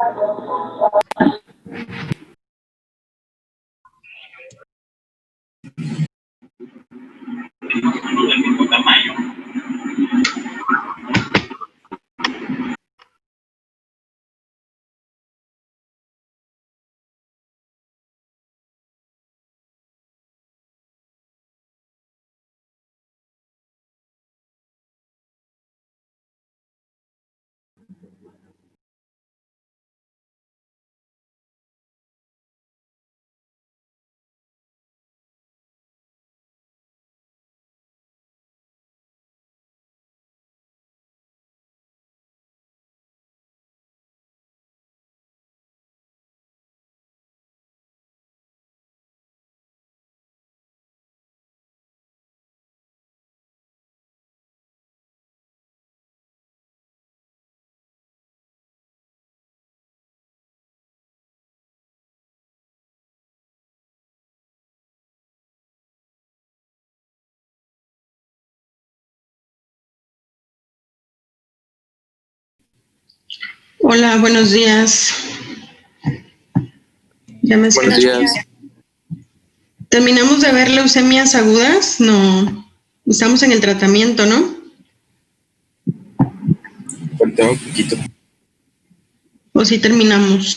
Del mismo tamaño. Hola, buenos días. ¿Ya me escuchan? Buenos días. ¿Terminamos de ver leucemias agudas? No, estamos en el tratamiento, ¿no? Faltaba un poquito. ¿O sí terminamos?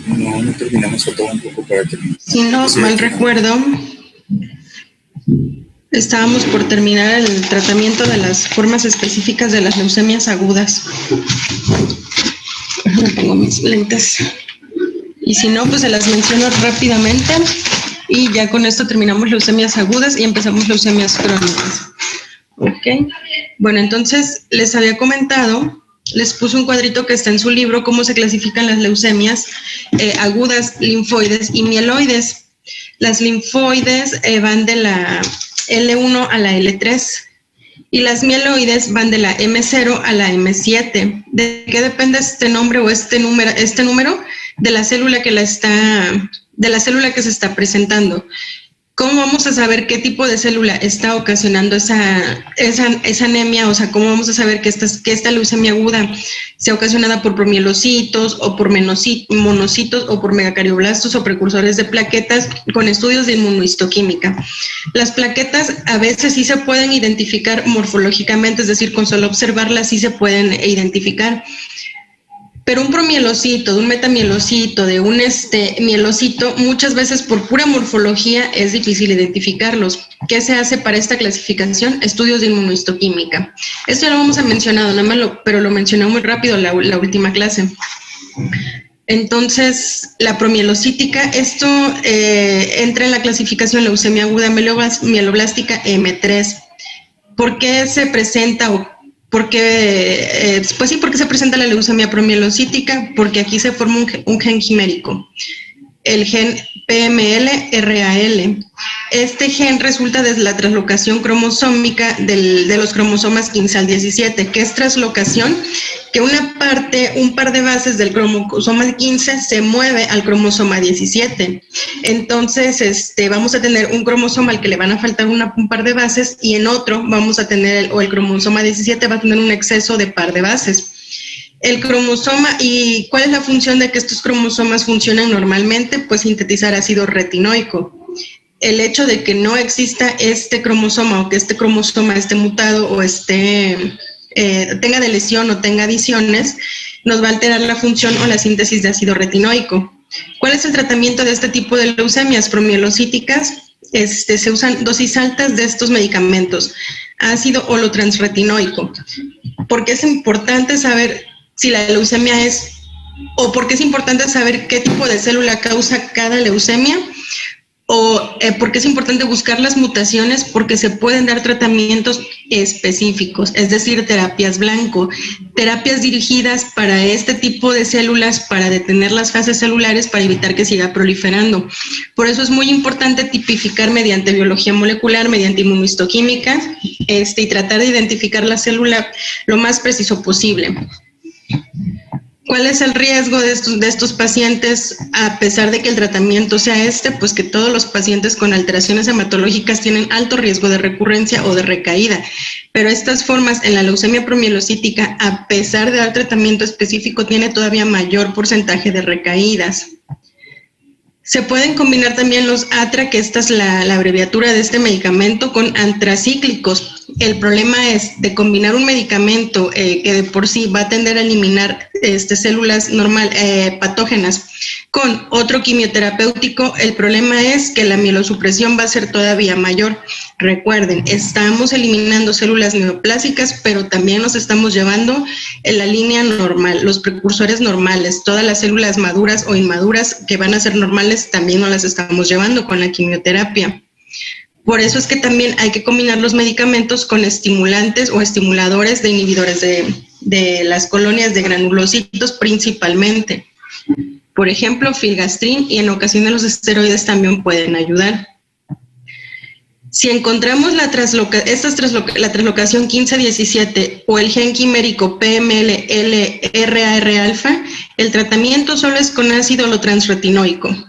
No terminamos, faltaba un poco para terminar. Si no mal recuerdo, estábamos por terminar el tratamiento de las formas específicas de las leucemias agudas. No tengo mis lentes. Y si no, pues se las menciono rápidamente y ya con esto terminamos leucemias agudas y empezamos leucemias crónicas. Ok. Bueno, entonces les había comentado, les puse un cuadrito que está en su libro, cómo se clasifican las leucemias agudas, linfoides y mieloides. Las linfoides van de la L1 a la L3 y las mieloides van de la M0 a la M7. ¿De qué depende este nombre o este número? De la célula que se está presentando. ¿Cómo vamos a saber qué tipo de célula está ocasionando esa anemia? O sea, ¿cómo vamos a saber que esta leucemia aguda sea ocasionada por promielocitos o por monocitos o por megacarioblastos o precursores de plaquetas con estudios de inmunohistoquímica? Las plaquetas a veces sí se pueden identificar morfológicamente, es decir, con solo observarlas sí se pueden identificar. Pero un promielocito, de un metamielocito, de un mielocito, muchas veces por pura morfología es difícil identificarlos. ¿Qué se hace para esta clasificación? Estudios de inmunohistoquímica. Esto ya lo hemos mencionado, pero lo mencioné muy rápido la última clase. Entonces, la promielocítica, esto entra en la clasificación leucemia aguda mieloblástica M3. ¿Por qué se presenta porque se presenta la leucemia promielocítica? Porque aquí se forma un gen quimérico, el gen PML-RAL. Este gen resulta de la translocación cromosómica de los cromosomas 15 al 17. ¿Qué es translocación? Que un par de bases del cromosoma 15 se mueve al cromosoma 17. Entonces, vamos a tener un cromosoma al que le van a faltar un par de bases y en otro vamos a tener, el cromosoma 17 va a tener un exceso de par de bases. El cromosoma, ¿y cuál es la función de que estos cromosomas funcionen normalmente? Pues sintetizar ácido retinoico. El hecho de que no exista este cromosoma o que este cromosoma esté mutado o tenga deleción o tenga adiciones, nos va a alterar la función o la síntesis de ácido retinoico. ¿Cuál es el tratamiento de este tipo de leucemias promielocíticas? Se usan dosis altas de estos medicamentos, ácido holotransretinoico. ¿Por qué es importante saber si la leucemia o por qué es importante saber qué tipo de célula causa cada leucemia? O porque es importante buscar las mutaciones, porque se pueden dar tratamientos específicos, es decir, terapias blanco, terapias dirigidas para este tipo de células, para detener las fases celulares, para evitar que siga proliferando. Por eso es muy importante tipificar mediante biología molecular, mediante inmunohistoquímica, y tratar de identificar la célula lo más preciso posible. ¿Cuál es el riesgo de estos pacientes, a pesar de que el tratamiento sea pues que todos los pacientes con alteraciones hematológicas tienen alto riesgo de recurrencia o de recaída? Pero estas formas en la leucemia promielocítica, a pesar de dar tratamiento específico, tiene todavía mayor porcentaje de recaídas. Se pueden combinar también los ATRA, que esta es la abreviatura de este medicamento, con antracíclicos. El problema es de combinar un medicamento que de por sí va a tender a eliminar células patógenas con otro quimioterapéutico. El problema es que la mielosupresión va a ser todavía mayor. Recuerden, estamos eliminando células neoplásicas, pero también nos estamos llevando en la línea normal, los precursores normales, todas las células maduras o inmaduras que van a ser normales, también no las estamos llevando con la quimioterapia. Por eso es que también hay que combinar los medicamentos con estimulantes o estimuladores de inhibidores de las colonias de granulocitos principalmente. Por ejemplo, filgastrin, y en ocasiones los esteroides también pueden ayudar. Si encontramos la traslocación 15-17 o el gen quimérico PML-LRAR-alfa, el tratamiento solo es con ácido holotransretinoico.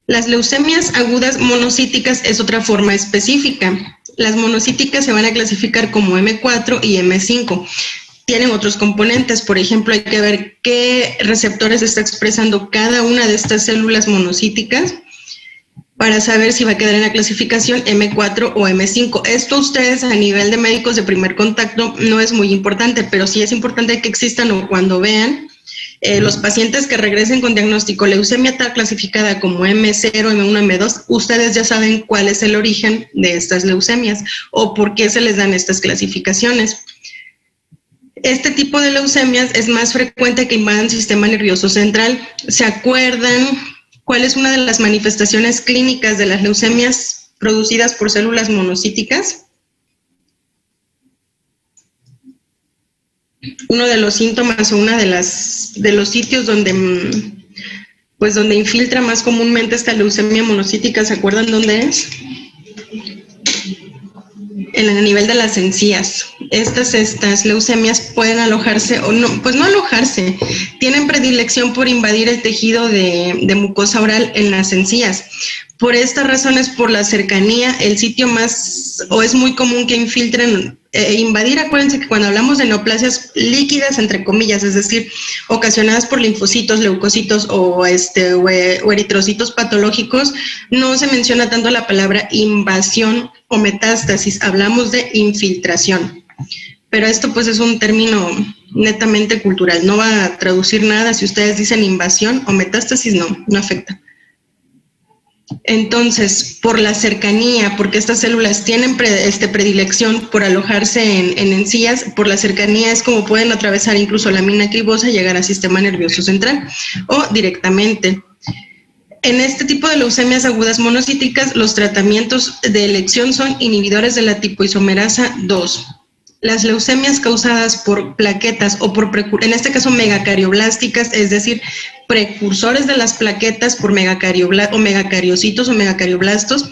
Las leucemias agudas monocíticas es otra forma específica. Las monocíticas se van a clasificar como M4 y M5. Tienen otros componentes, por ejemplo, hay que ver qué receptores está expresando cada una de estas células monocíticas para saber si va a quedar en la clasificación M4 o M5. Esto ustedes a nivel de médicos de primer contacto no es muy importante, pero sí es importante que existan o cuando vean los pacientes que regresen con diagnóstico leucemia está clasificada como M0, M1, M2, ustedes ya saben cuál es el origen de estas leucemias o por qué se les dan estas clasificaciones. Este tipo de leucemias es más frecuente que invadan el sistema nervioso central. ¿Se acuerdan cuál es una de las manifestaciones clínicas de las leucemias producidas por células monocíticas? Uno de los síntomas o uno de los sitios donde infiltra más comúnmente esta leucemia monocítica, ¿se acuerdan dónde es? En el nivel de las encías. Estas leucemias pueden alojarse, o no, pues no alojarse, tienen predilección por invadir el tejido de mucosa oral en las encías. Por estas razones, por la cercanía, el sitio más, o es muy común que infiltren, invadir, acuérdense que cuando hablamos de neoplasias líquidas, entre comillas, es decir, ocasionadas por linfocitos, leucocitos o eritrocitos patológicos, no se menciona tanto la palabra invasión o metástasis, hablamos de infiltración. Pero esto pues es un término netamente cultural, no va a traducir nada si ustedes dicen invasión o metástasis, no afecta. Entonces, por la cercanía, porque estas células tienen predilección por alojarse en encías, por la cercanía es como pueden atravesar incluso la mina cribosa y llegar al sistema nervioso central o directamente. En este tipo de leucemias agudas monocíticas, los tratamientos de elección son inhibidores de la tipoisomerasa 2. Las leucemias causadas por plaquetas o en este caso megacarioblásticas, es decir, precursores de las plaquetas por megacariocitos o megacarioblastos,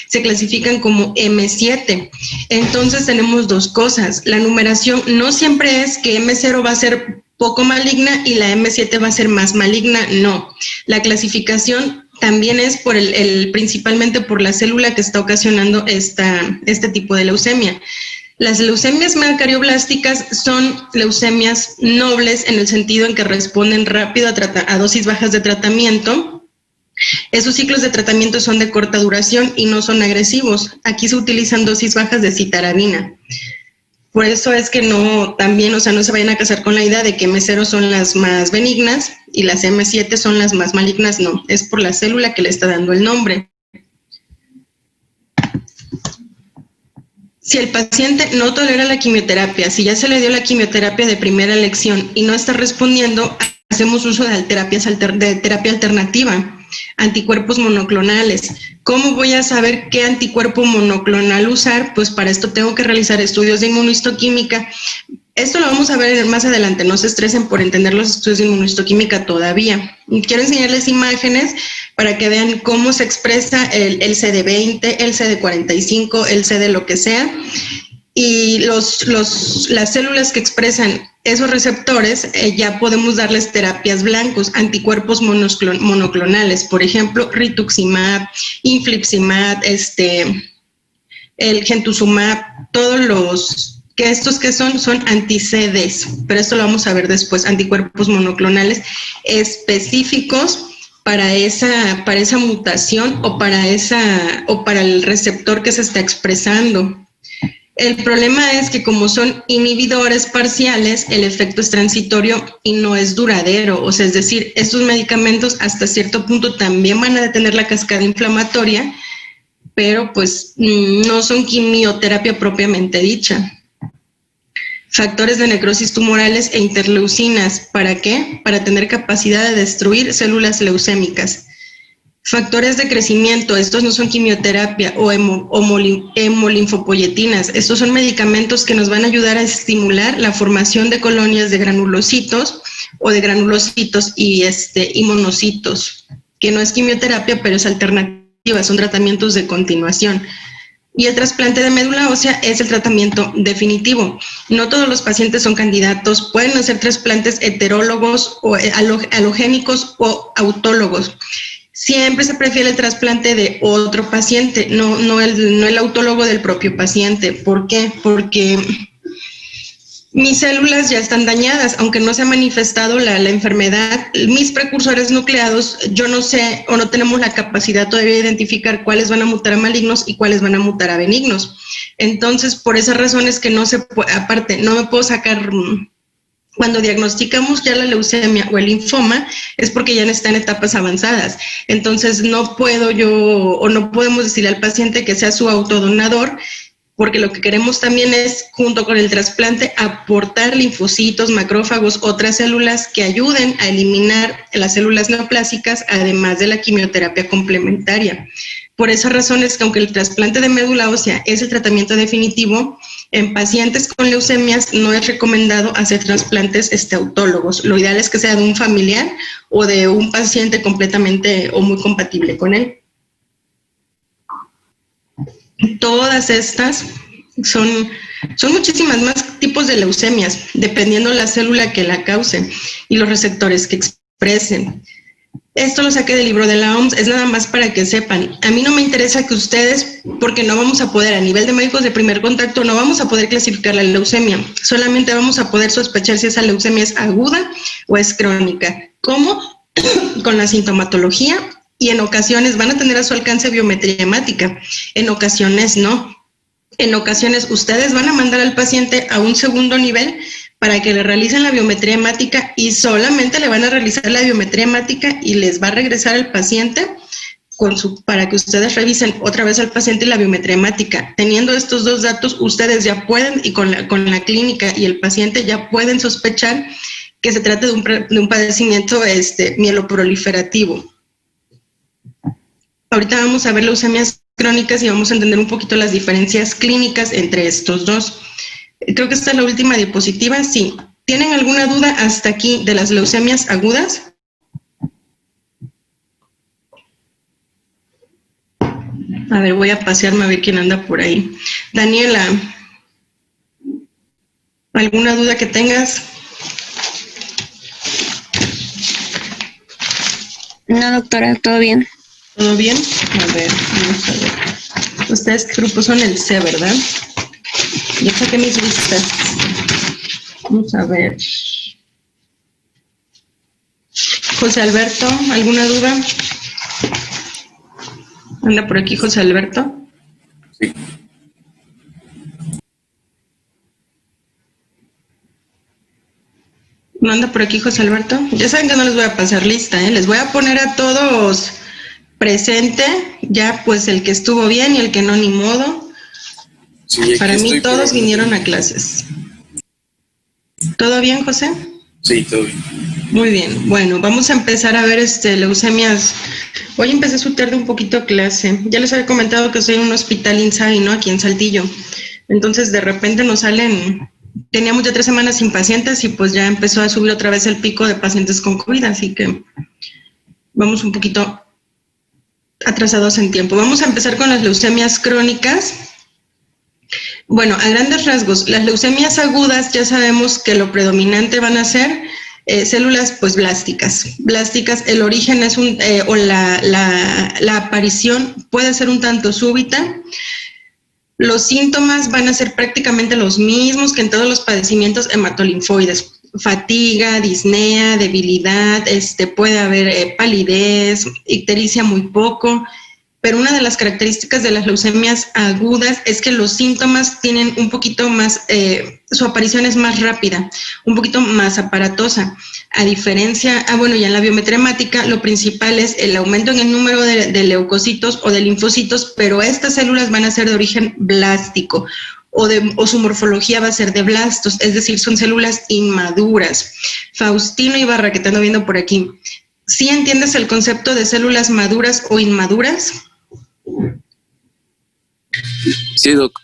se clasifican como M7. Entonces tenemos dos cosas. La numeración no siempre es que M0 va a ser poco maligna y la M7 va a ser más maligna, no. La clasificación también es principalmente por la célula que está ocasionando este tipo de leucemia. Las leucemias megacarioblásticas son leucemias nobles en el sentido en que responden rápido a dosis bajas de tratamiento. Esos ciclos de tratamiento son de corta duración y no son agresivos. Aquí se utilizan dosis bajas de citarabina. Por eso es que no se vayan a casar con la idea de que M0 son las más benignas y las M7 son las más malignas, no. Es por la célula que le está dando el nombre. Si el paciente no tolera la quimioterapia, si ya se le dio la quimioterapia de primera elección y no está respondiendo, hacemos uso de terapia alternativa, anticuerpos monoclonales. ¿Cómo voy a saber qué anticuerpo monoclonal usar? Pues para esto tengo que realizar estudios de inmunohistoquímica. Esto lo vamos a ver más adelante, no se estresen por entender los estudios de inmunohistoquímica todavía. Quiero enseñarles imágenes para que vean cómo se expresa el CD20, el CD45, el CD lo que sea. Y las células que expresan esos receptores ya podemos darles terapias blancos, anticuerpos monoclonales, por ejemplo, rituximab, infliximab, el gentusumab, todos los que estos que son anti-CDs, pero esto lo vamos a ver después, anticuerpos monoclonales específicos para esa mutación o para el receptor que se está expresando. El problema es que como son inhibidores parciales, el efecto es transitorio y no es duradero. O sea, es decir, estos medicamentos hasta cierto punto también van a detener la cascada inflamatoria, pero pues no son quimioterapia propiamente dicha. Factores de necrosis tumorales e interleucinas. ¿Para qué? Para tener capacidad de destruir células leucémicas. Factores de crecimiento, estos no son quimioterapia o hemolinfopoyetinas. Estos son medicamentos que nos van a ayudar a estimular la formación de colonias de granulocitos o de granulocitos y monocitos, que no es quimioterapia, pero es alternativa, son tratamientos de continuación. Y el trasplante de médula ósea es el tratamiento definitivo. No todos los pacientes son candidatos, pueden hacer trasplantes heterólogos o halogénicos o autólogos. Siempre se prefiere el trasplante de otro paciente, no el autólogo del propio paciente. ¿Por qué? Porque mis células ya están dañadas, aunque no se ha manifestado la enfermedad. Mis precursores nucleados, yo no sé o no tenemos la capacidad todavía de identificar cuáles van a mutar a malignos y cuáles van a mutar a benignos. Entonces, por esas razones que no se puede, aparte, no me puedo sacar. Cuando diagnosticamos ya la leucemia o el linfoma es porque ya está en etapas avanzadas. Entonces no puedo yo o no podemos decirle al paciente que sea su autodonador, porque lo que queremos también es, junto con el trasplante, aportar linfocitos, macrófagos, otras células que ayuden a eliminar las células neoplásicas, además de la quimioterapia complementaria. Por esas razones que aunque el trasplante de médula ósea es el tratamiento definitivo, en pacientes con leucemias no es recomendado hacer trasplantes autólogos. Lo ideal es que sea de un familiar o de un paciente completamente o muy compatible con él. Todas estas son muchísimas más tipos de leucemias, dependiendo la célula que la cause y los receptores que expresen. Esto lo saqué del libro de la OMS, es nada más para que sepan. A mí no me interesa que ustedes, porque no vamos a poder, a nivel de médicos de primer contacto, no vamos a poder clasificar la leucemia. Solamente vamos a poder sospechar si esa leucemia es aguda o es crónica. ¿Cómo? Con la sintomatología, y en ocasiones van a tener a su alcance biometría hemática, en ocasiones no. En ocasiones ustedes van a mandar al paciente a un segundo nivel para que le realicen la biometría hemática y solamente le van a realizar la biometría hemática y les va a regresar el paciente para que ustedes revisen otra vez al paciente la biometría hemática. Teniendo estos dos datos, ustedes ya pueden, y con la clínica y el paciente ya pueden sospechar que se trata de un padecimiento mieloproliferativo. Ahorita vamos a ver leucemias crónicas y vamos a entender un poquito las diferencias clínicas entre estos dos. Creo que esta es la última diapositiva. Sí. ¿Tienen alguna duda hasta aquí de las leucemias agudas? A ver, voy a pasearme a ver quién anda por ahí. Daniela, ¿alguna duda que tengas? No, doctora, todo bien. ¿Todo bien? A ver, vamos a ver. Ustedes, ¿qué grupo son? El C, ¿verdad? Ya saqué mis listas. Vamos a ver. José Alberto, ¿alguna duda? ¿Anda por aquí José Alberto? Sí. ¿No anda por aquí José Alberto? Ya saben que no les voy a pasar lista, ¿eh? Les voy a poner a todos presente, ya pues el que estuvo bien y el que no, ni modo. Sí, para mí todos pero... vinieron a clases. ¿Todo bien, José? Sí, todo bien. Muy bien. Bueno, vamos a empezar a ver leucemias. Hoy empecé su tarde un poquito clase. Ya les había comentado que soy en un hospital INSABI, ¿no? Aquí en Saltillo. Entonces, de repente nos salen... Teníamos ya 3 semanas sin pacientes y pues ya empezó a subir otra vez el pico de pacientes con COVID, así que vamos un poquito atrasados en tiempo. Vamos a empezar con las leucemias crónicas. Bueno, a grandes rasgos, las leucemias agudas ya sabemos que lo predominante van a ser células pues blásticas. Blásticas, el origen es o la aparición puede ser un tanto súbita. Los síntomas van a ser prácticamente los mismos que en todos los padecimientos hematolinfoides. Fatiga, disnea, debilidad, puede haber palidez, ictericia muy poco, pero una de las características de las leucemias agudas es que los síntomas tienen un poquito más, su aparición es más rápida, un poquito más aparatosa. A diferencia, ya en la biometría hemática lo principal es el aumento en el número de leucocitos o de linfocitos, pero estas células van a ser de origen blástico o su morfología va a ser de blastos, es decir, son células inmaduras. Faustino Ibarra, que te ando viendo por aquí, ¿sí entiendes el concepto de células maduras o inmaduras? Sí, doc.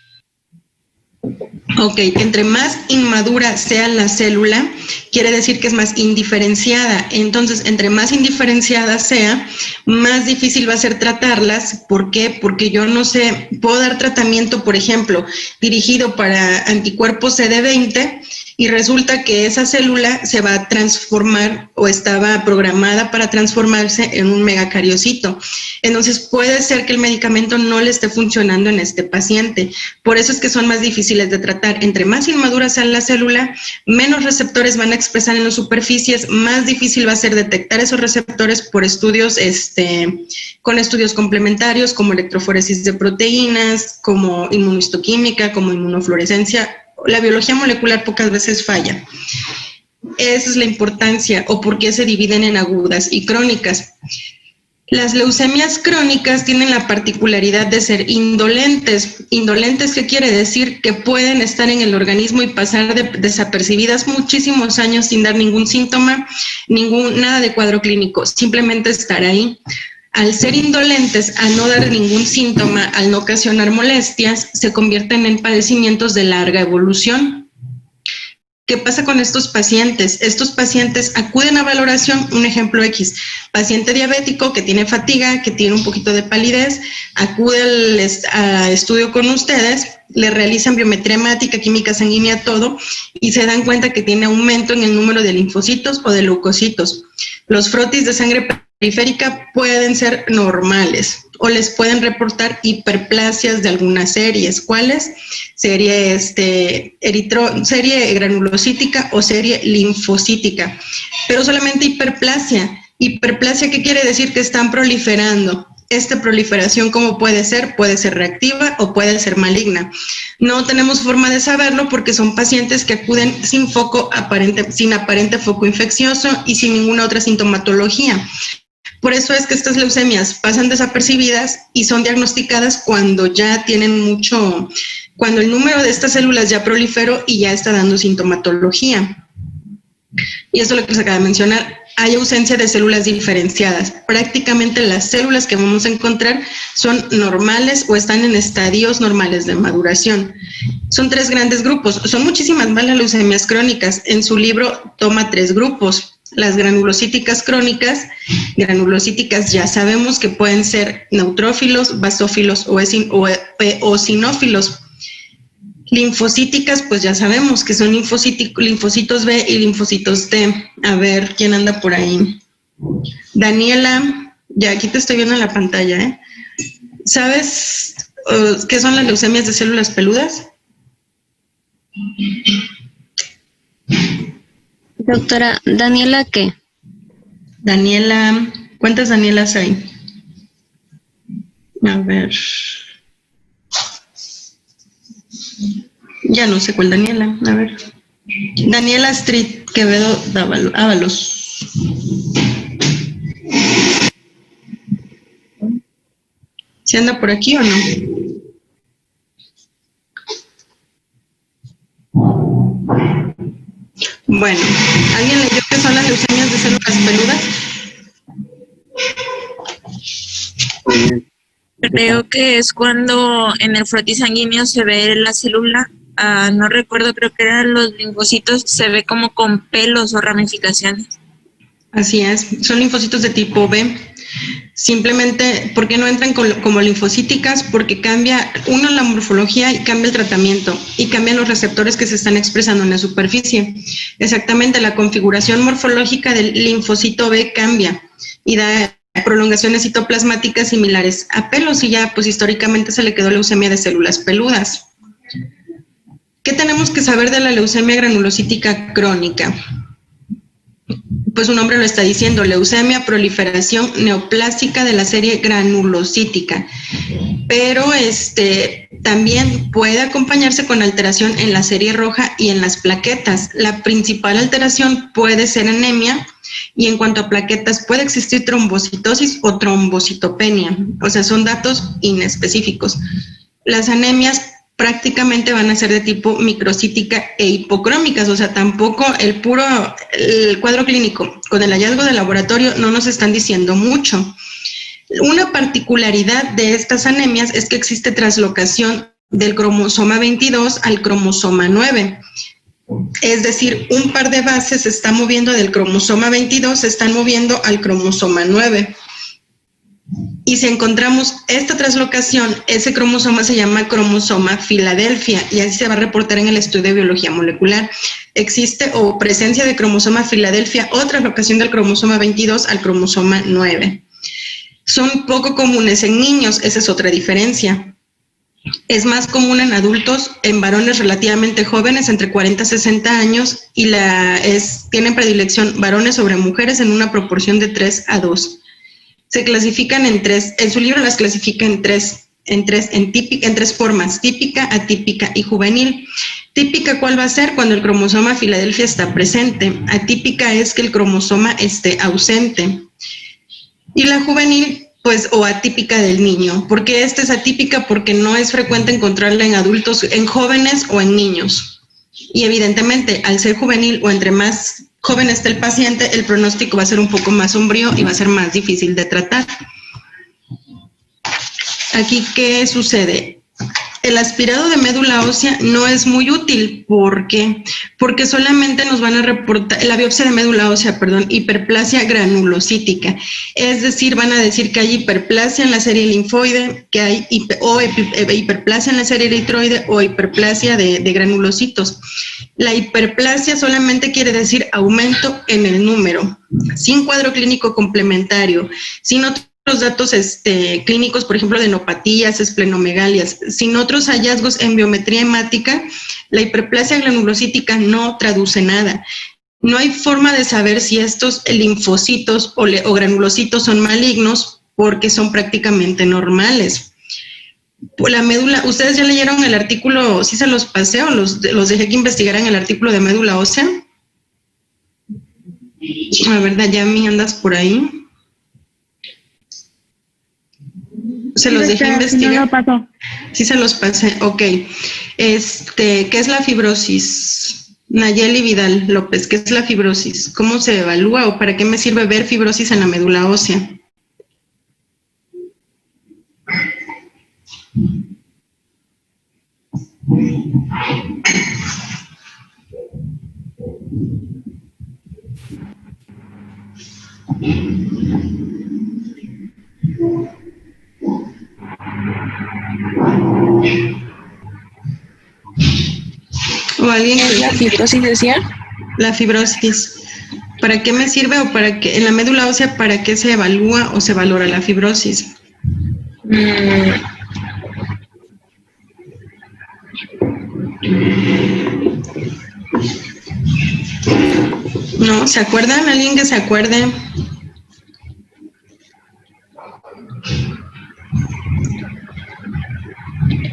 Ok, entre más inmadura sea la célula, quiere decir que es más indiferenciada. Entonces, entre más indiferenciada sea, más difícil va a ser tratarlas. ¿Por qué? Porque yo no sé, puedo dar tratamiento, por ejemplo, dirigido para anticuerpos CD20 y resulta que esa célula se va a transformar o estaba programada para transformarse en un megacariocito. Entonces, puede ser que el medicamento no le esté funcionando en este paciente. Por eso es que son más difíciles de tratar. Entre más inmadura sea la célula, menos receptores van a expresar en las superficies, más difícil va a ser detectar esos receptores por estudios, con estudios complementarios como electroforesis de proteínas, como inmunohistoquímica, como inmunofluorescencia. La biología molecular pocas veces falla. Esa es la importancia o por qué se dividen en agudas y crónicas. Las leucemias crónicas tienen la particularidad de ser indolentes. Indolentes, ¿qué quiere decir? Que pueden estar en el organismo y pasar desapercibidas muchísimos años sin dar ningún síntoma, nada de cuadro clínico, simplemente estar ahí. Al ser indolentes, al no dar ningún síntoma, al no ocasionar molestias, se convierten en padecimientos de larga evolución. ¿Qué pasa con estos pacientes? Estos pacientes acuden a valoración, un ejemplo X, paciente diabético que tiene fatiga, que tiene un poquito de palidez, acude a estudio con ustedes, le realizan biometría hemática, química sanguínea, todo, y se dan cuenta que tiene aumento en el número de linfocitos o de leucocitos. Los frotis de sangre periférica pueden ser normales o les pueden reportar hiperplasias de algunas series. ¿Cuáles? Serie serie granulocítica o serie linfocítica, pero solamente hiperplasia. Hiperplasia, ¿qué quiere decir? Que están proliferando. Esta proliferación, ¿cómo puede ser? Puede ser reactiva o puede ser maligna. No tenemos forma de saberlo porque son pacientes que acuden sin aparente foco infeccioso y sin ninguna otra sintomatología. Por eso es que estas leucemias pasan desapercibidas y son diagnosticadas cuando ya tienen cuando el número de estas células ya proliferó y ya está dando sintomatología. Y eso es lo que les acabo de mencionar. Hay ausencia de células diferenciadas. Prácticamente las células que vamos a encontrar son normales o están en estadios normales de maduración. Son 3 grandes grupos. Son muchísimas más las leucemias crónicas. En su libro toma 3 grupos. Las granulocíticas crónicas, granulocíticas ya sabemos que pueden ser neutrófilos, basófilos o eosinófilos. Linfocíticas, pues ya sabemos que son linfocitos B y linfocitos T. A ver, ¿quién anda por ahí? Daniela, ya aquí te estoy viendo en la pantalla, ¿eh? ¿Sabes qué son las leucemias de células peludas? Doctora, ¿Daniela qué? Daniela, ¿cuántas Danielas hay? A ver. Ya no sé cuál Daniela, a ver. Daniela Street Quevedo Ábalos. ¿Se anda por aquí o no? Bueno, ¿alguien leyó qué son las leucemias de células peludas? Creo que es cuando en el frotis sanguíneo se ve la célula, no recuerdo, creo que eran los linfocitos, se ve como con pelos o ramificaciones. Así es, son linfocitos de tipo B. Simplemente, ¿por qué no entran como linfocíticas? Porque cambia, uno, la morfología y cambia el tratamiento y cambian los receptores que se están expresando en la superficie. Exactamente, la configuración morfológica del linfocito B cambia y da prolongaciones citoplasmáticas similares a pelos y ya pues históricamente se le quedó leucemia de células peludas. ¿Qué tenemos que saber de la leucemia granulocítica crónica? Pues su nombre lo está diciendo, leucemia, proliferación neoplástica de la serie granulocítica, pero también puede acompañarse con alteración en la serie roja y en las plaquetas. La principal alteración puede ser anemia y en cuanto a plaquetas puede existir trombocitosis o trombocitopenia, o sea, son datos inespecíficos. Las anemias prácticamente van a ser de tipo microcítica e hipocrómicas, o sea, tampoco el cuadro clínico con el hallazgo de laboratorio no nos están diciendo mucho. Una particularidad de estas anemias es que existe traslocación del cromosoma 22 al cromosoma 9. Es decir, un par de bases se están moviendo del cromosoma 22, se están moviendo al cromosoma 9. Y si encontramos esta traslocación, ese cromosoma se llama cromosoma Filadelfia y así se va a reportar en el estudio de biología molecular. Existe o presencia de cromosoma Filadelfia o traslocación del cromosoma 22 al cromosoma 9. Son poco comunes en niños, esa es otra diferencia. Es más común en adultos, en varones relativamente jóvenes, entre 40 y 60 años, y tienen predilección varones sobre mujeres en una proporción de 3:2. Se clasifican en tres, en su libro las clasifica en tres formas, típica, atípica y juvenil. Típica, ¿cuál va a ser? Cuando el cromosoma Filadelfia está presente. Atípica es que el cromosoma esté ausente. Y la juvenil, pues, o atípica del niño. ¿Por qué esta es atípica? Porque no es frecuente encontrarla en adultos, en jóvenes o en niños. Y evidentemente, al ser juvenil o entre más joven esté el paciente, el pronóstico va a ser un poco más sombrío y va a ser más difícil de tratar. Aquí, ¿qué sucede? El aspirado de médula ósea no es muy útil. ¿Por qué? Porque solamente nos van a reportar, la biopsia de médula ósea, hiperplasia granulocítica. Es decir, van a decir que hay hiperplasia en la serie linfoide, que hay hiperplasia en la serie eritroide o hiperplasia de granulocitos. La hiperplasia solamente quiere decir aumento en el número, sin cuadro clínico complementario, sin otros datos clínicos, por ejemplo, de enopatías, esplenomegalias, sin otros hallazgos en biometría hemática. La hiperplasia granulocítica no traduce nada. No hay forma de saber si estos linfocitos o granulocitos son malignos porque son prácticamente normales. La médula, ¿ustedes ya leyeron el artículo? ¿Sí se los pasé o los dejé que investigaran el artículo de médula ósea? A ver, Dayami, ¿andas por ahí? Se los dejé investigar. No lo pasó. Sí se los pasé, ok. ¿Qué es la fibrosis? Nayeli Vidal López, ¿qué es la fibrosis? ¿Cómo se evalúa o para qué me sirve ver fibrosis en la médula ósea? ¿O alguien? ¿La fibrosis decía? La fibrosis. ¿Para qué me sirve o para qué? En la médula ósea, ¿para qué se evalúa o se valora la fibrosis? ¿No? ¿Se acuerdan? ¿Alguien que se acuerde?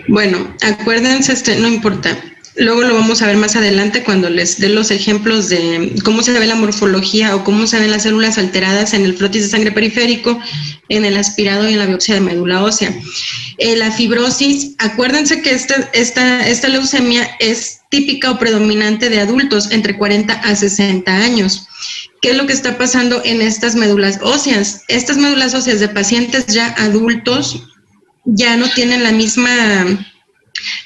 Bueno, acuérdense, no importa. Luego lo vamos a ver más adelante cuando les dé los ejemplos de cómo se ve la morfología o cómo se ven las células alteradas en el frotis de sangre periférico, en el aspirado y en la biopsia de médula ósea. La fibrosis, acuérdense que esta leucemia es típica o predominante de adultos entre 40 a 60 años. ¿Qué es lo que está pasando en estas médulas óseas? Estas médulas óseas de pacientes ya adultos ya no tienen la misma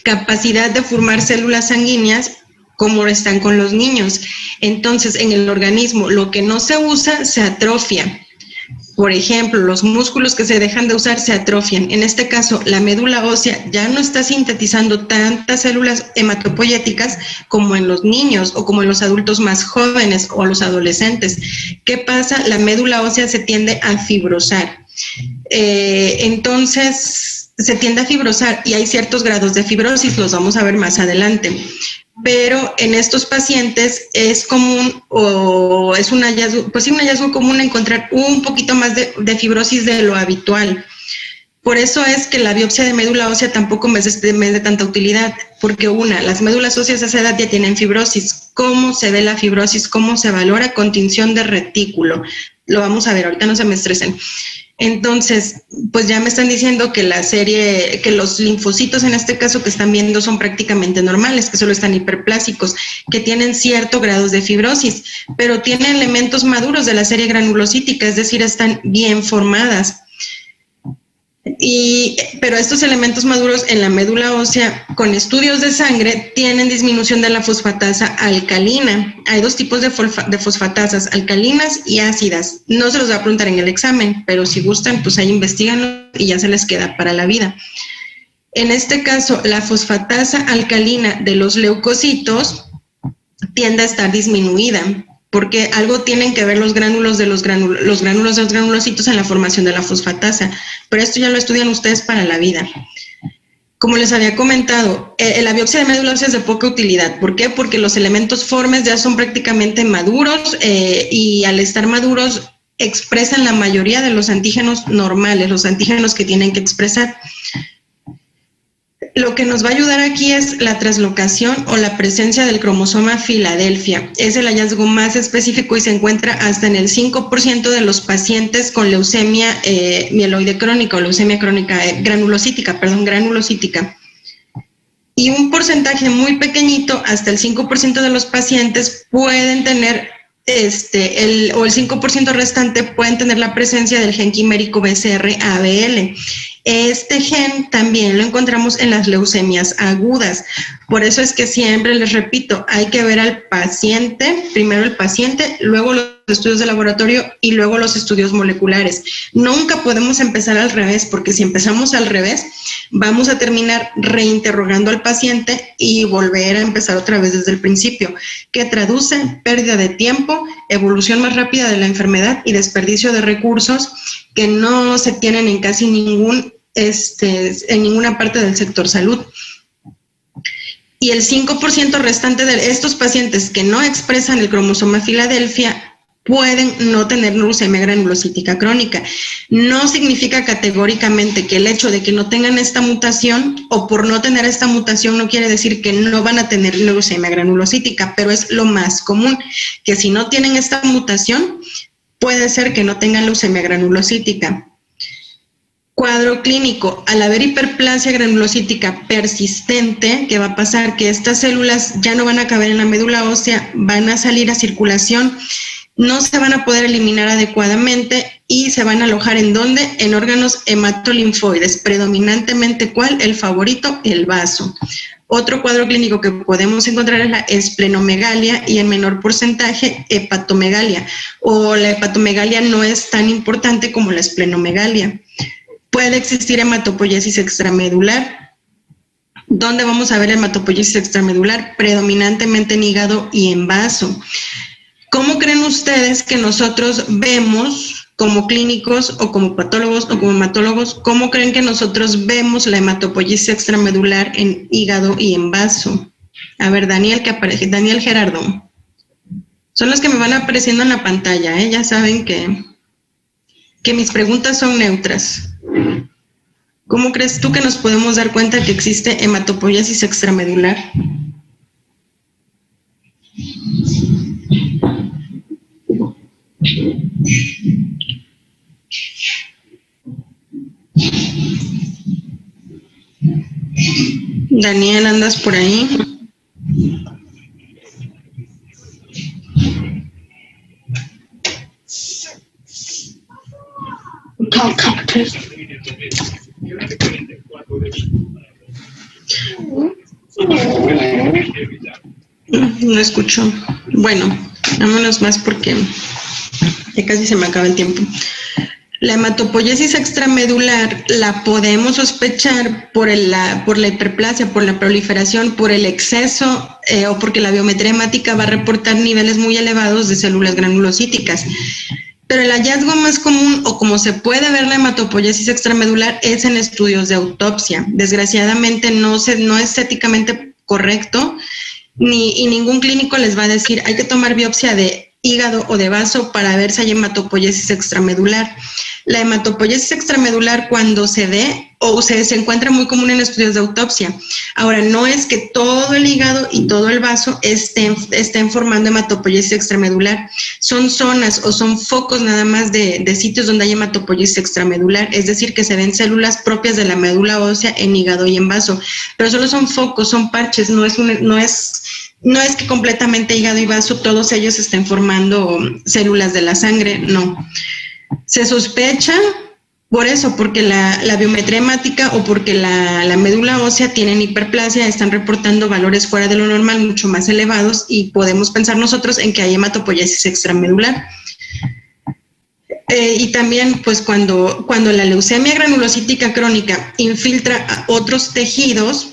capacidad de formar células sanguíneas como están con los niños. Entonces, en el organismo, lo que no se usa se atrofia. Por ejemplo, los músculos que se dejan de usar se atrofian. En este caso, la médula ósea ya no está sintetizando tantas células hematopoyéticas como en los niños o como en los adultos más jóvenes o los adolescentes. ¿Qué pasa? La médula ósea se tiende a fibrosar. Entonces, se tiende a fibrosar y hay ciertos grados de fibrosis, los vamos a ver más adelante. Pero en estos pacientes es común o es un hallazgo, pues sí, un hallazgo común encontrar un poquito más de fibrosis de lo habitual. Por eso es que la biopsia de médula ósea tampoco me es de tanta utilidad, porque las médulas óseas a esa edad ya tienen fibrosis. ¿Cómo se ve la fibrosis? ¿Cómo se valora? Con tinción de retículo. Lo vamos a ver, ahorita no se me estresen. Entonces, pues ya me están diciendo que que los linfocitos en este caso que están viendo son prácticamente normales, que solo están hiperplásicos, que tienen cierto grado de fibrosis, pero tienen elementos maduros de la serie granulocítica, es decir, están bien formadas. Pero estos elementos maduros en la médula ósea con estudios de sangre tienen disminución de la fosfatasa alcalina. Hay dos tipos de fosfatasas, alcalinas y ácidas. No se los voy a preguntar en el examen, pero si gustan, pues ahí investiganlo y ya se les queda para la vida. En este caso, la fosfatasa alcalina de los leucocitos tiende a estar disminuida, porque algo tienen que ver los gránulos de los granulocitos en la formación de la fosfatasa, pero esto ya lo estudian ustedes para la vida. Como les había comentado, la biopsia de médula ósea es de poca utilidad. ¿Por qué? Porque los elementos formes ya son prácticamente maduros y al estar maduros expresan la mayoría de los antígenos normales, los antígenos que tienen que expresar. Lo que nos va a ayudar aquí es la translocación o la presencia del cromosoma Filadelfia. Es el hallazgo más específico y se encuentra hasta en el 5% de los pacientes con leucemia mieloide crónica o leucemia crónica granulocítica. Y un porcentaje muy pequeñito, hasta el 5% de los pacientes pueden tener el 5% restante pueden tener la presencia del gen quimérico BCR-ABL. Este gen también lo encontramos en las leucemias agudas. Por eso es que siempre les repito, hay que ver al paciente, primero el paciente, luego los estudios de laboratorio y luego los estudios moleculares. Nunca podemos empezar al revés, porque si empezamos al revés, vamos a terminar reinterrogando al paciente y volver a empezar otra vez desde el principio, que traduce pérdida de tiempo, evolución más rápida de la enfermedad y desperdicio de recursos que no se tienen en casi en ninguna parte del sector salud. Y el 5% restante de estos pacientes que no expresan el cromosoma Filadelfia pueden no tener leucemia granulocítica crónica. No significa categóricamente que el hecho de que no tengan esta mutación o por no tener esta mutación no quiere decir que no van a tener leucemia granulocítica, pero es lo más común, que si no tienen esta mutación, puede ser que no tengan leucemia granulocítica. Cuadro clínico, al haber hiperplasia granulocítica persistente, ¿qué va a pasar? Que estas células ya no van a caber en la médula ósea, van a salir a circulación, no se van a poder eliminar adecuadamente y se van a alojar ¿en dónde? En órganos hematolinfoides, predominantemente ¿cuál? El favorito, el vaso. Otro cuadro clínico que podemos encontrar es la esplenomegalia y en menor porcentaje hepatomegalia, o la hepatomegalia no es tan importante como la esplenomegalia. Puede existir hematopoiesis extramedular. ¿Dónde vamos a ver hematopoiesis extramedular? Predominantemente en hígado y en vaso. ¿Cómo creen ustedes que nosotros vemos como clínicos o como patólogos o como hematólogos, cómo creen que nosotros vemos la hematopoiesis extramedular en hígado y en vaso? A ver, Daniel Gerardo. Son los que me van apareciendo en la pantalla, ¿eh? Ya saben que mis preguntas son neutras. ¿Cómo crees tú que nos podemos dar cuenta que existe hematopoiesis extramedular? Daniel, ¿andas por ahí? No escucho. Bueno, vámonos más porque ya casi se me acaba el tiempo. La hematopoiesis extramedular la podemos sospechar por la hiperplasia, por la proliferación, por el exceso o porque la biometría hemática va a reportar niveles muy elevados de células granulocíticas. Pero el hallazgo más común, o como se puede ver la hematopoiesis extramedular, es en estudios de autopsia. Desgraciadamente no es éticamente correcto y ningún clínico les va a decir hay que tomar biopsia de hígado o de vaso para ver si hay hematopoiesis extramedular. La hematopoiesis extramedular cuando se ve o se encuentra muy común en estudios de autopsia. Ahora, no es que todo el hígado y todo el vaso estén formando hematopoiesis extramedular. Son zonas o son focos nada más de sitios donde hay hematopoiesis extramedular, es decir, que se ven células propias de la médula ósea en hígado y en vaso. Pero solo son focos, son parches, no es que completamente hígado y vaso todos ellos estén formando células de la sangre, no. Se sospecha por eso, porque la biometría hemática o porque la médula ósea tienen hiperplasia, están reportando valores fuera de lo normal, mucho más elevados, y podemos pensar nosotros en que hay hematopoiesis extramedular. Y también, pues, cuando la leucemia granulocítica crónica infiltra a otros tejidos,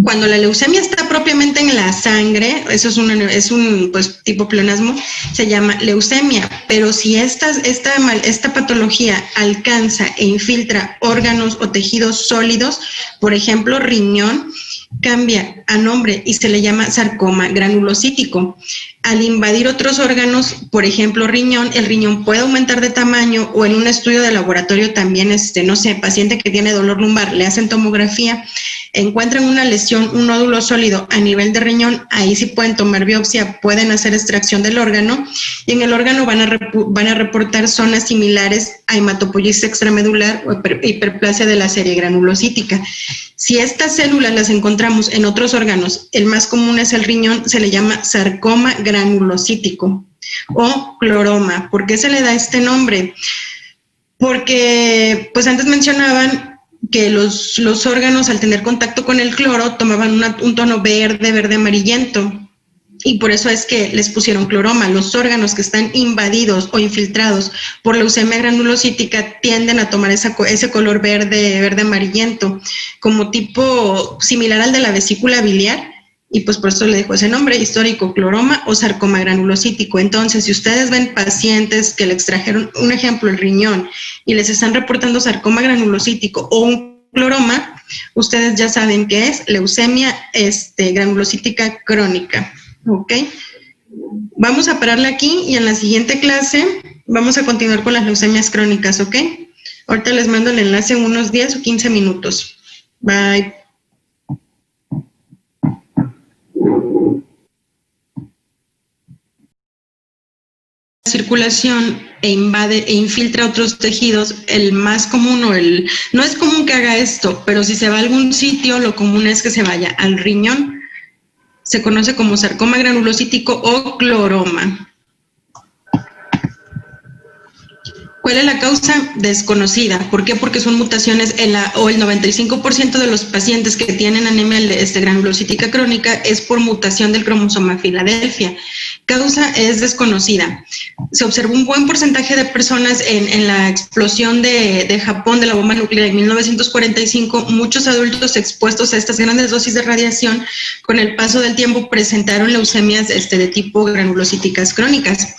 cuando la leucemia está propiamente en la sangre, eso es un pues, tipo pleonasmo, se llama leucemia, pero si esta patología alcanza e infiltra órganos o tejidos sólidos, por ejemplo, riñón, cambia a nombre y se le llama sarcoma granulocítico. Al invadir otros órganos, por ejemplo, riñón, el riñón puede aumentar de tamaño, o en un estudio de laboratorio también, no sé, paciente que tiene dolor lumbar, le hacen tomografía, encuentran una lesión, un nódulo sólido a nivel de riñón, ahí sí pueden tomar biopsia, pueden hacer extracción del órgano, y en el órgano van a reportar zonas similares a hematopoiesis extramedular o hiperplasia de la serie granulocítica. Si estas células las encontramos en otros órganos, el más común es el riñón, se le llama sarcoma granulocítico o cloroma. ¿Por qué se le da este nombre? Porque, pues antes mencionaban que los órganos al tener contacto con el cloro tomaban un tono verde amarillento, y por eso es que les pusieron cloroma. Los órganos que están invadidos o infiltrados por leucemia granulocítica tienden a tomar ese color verde amarillento, como tipo similar al de la vesícula biliar, y pues por eso le dejó ese nombre histórico, cloroma o sarcoma granulocítico. Entonces, si ustedes ven pacientes que le extrajeron, un ejemplo, el riñón, y les están reportando sarcoma granulocítico o un cloroma, ustedes ya saben que es leucemia granulocítica crónica. ¿Ok? Vamos a pararle aquí y en la siguiente clase vamos a continuar con las leucemias crónicas, ¿ok? Ahorita les mando el enlace en unos 10 o 15 minutos. Bye. Circulación e invade e infiltra otros tejidos, el más común no es común que haga esto, pero si se va a algún sitio, lo común es que se vaya al riñón. Se conoce como sarcoma granulocítico o cloroma. ¿Cuál es la causa? Desconocida. ¿Por qué? Porque son mutaciones el 95% de los pacientes que tienen anemia granulocítica crónica es por mutación del cromosoma Filadelfia. Causa es desconocida. Se observó un buen porcentaje de personas en la explosión de Japón de la bomba nuclear en 1945. Muchos adultos expuestos a estas grandes dosis de radiación, con el paso del tiempo presentaron leucemias de tipo granulocíticas crónicas.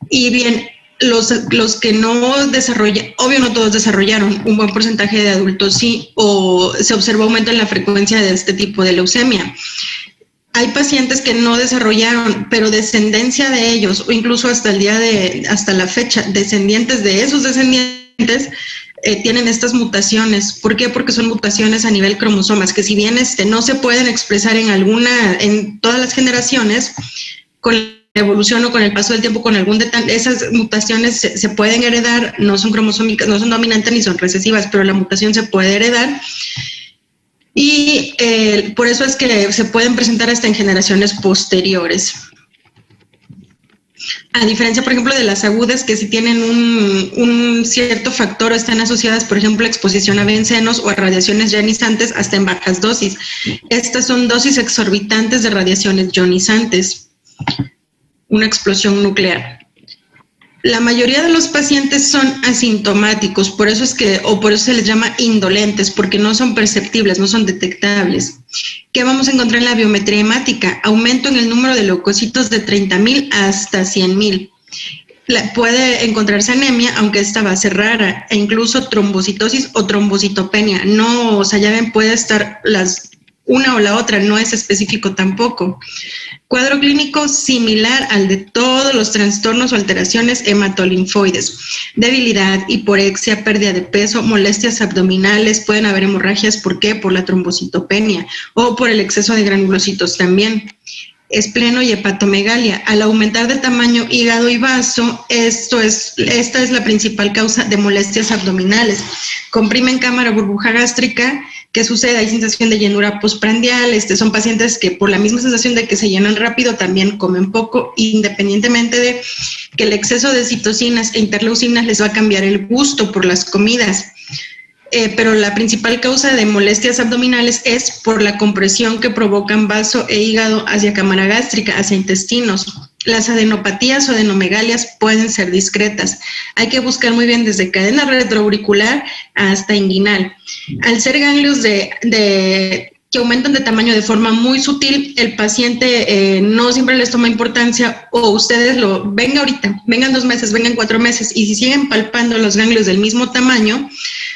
Y bien, los que no desarrollan, obvio no todos desarrollaron, un buen porcentaje de adultos sí, o se observó aumento en la frecuencia de este tipo de leucemia. Hay pacientes que no desarrollaron, pero descendencia de ellos, o incluso hasta la fecha, descendientes de esos descendientes tienen estas mutaciones. ¿Por qué? Porque son mutaciones a nivel cromosomas, que si bien no se pueden expresar en todas las generaciones, con la evolución o con el paso del tiempo, con algún detalle, esas mutaciones se pueden heredar, no son cromosómicas, no son dominantes ni son recesivas, pero la mutación se puede heredar. Y por eso es que se pueden presentar hasta en generaciones posteriores. A diferencia, por ejemplo, de las agudas, que si tienen un cierto factor o están asociadas, por ejemplo, a exposición a bencenos o a radiaciones ionizantes hasta en bajas dosis. Estas son dosis exorbitantes de radiaciones ionizantes, una explosión nuclear. La mayoría de los pacientes son asintomáticos, por eso se les llama indolentes, porque no son perceptibles, no son detectables. ¿Qué vamos a encontrar en la biometría hemática? Aumento en el número de leucocitos de 30,000 hasta 100,000. Puede encontrarse anemia, aunque esta va a ser rara, e incluso trombocitosis o trombocitopenia. No, o sea, ya ven, puede estar una o la otra, no es específico tampoco. Cuadro clínico similar al de todos los trastornos o alteraciones hematolinfoides. Debilidad, hiporexia, pérdida de peso, molestias abdominales, pueden haber hemorragias, ¿por qué? Por la trombocitopenia o por el exceso de granulocitos también. Espleno y hepatomegalia. Al aumentar de tamaño hígado y vaso, esta es la principal causa de molestias abdominales. Comprimen cámara burbuja gástrica. ¿Qué sucede? Hay sensación de llenura postprandial. Son pacientes que por la misma sensación de que se llenan rápido también comen poco, independientemente de que el exceso de citocinas e interleucinas les va a cambiar el gusto por las comidas. Pero la principal causa de molestias abdominales es por la compresión que provocan vaso e hígado hacia cámara gástrica, hacia intestinos. Las adenopatías o adenomegalias pueden ser discretas. Hay que buscar muy bien desde cadena retroauricular hasta inguinal. Al ser ganglios que aumentan de tamaño de forma muy sutil, el paciente no siempre les toma importancia, o ustedes venga ahorita, vengan 2 meses, vengan 4 meses, y si siguen palpando los ganglios del mismo tamaño,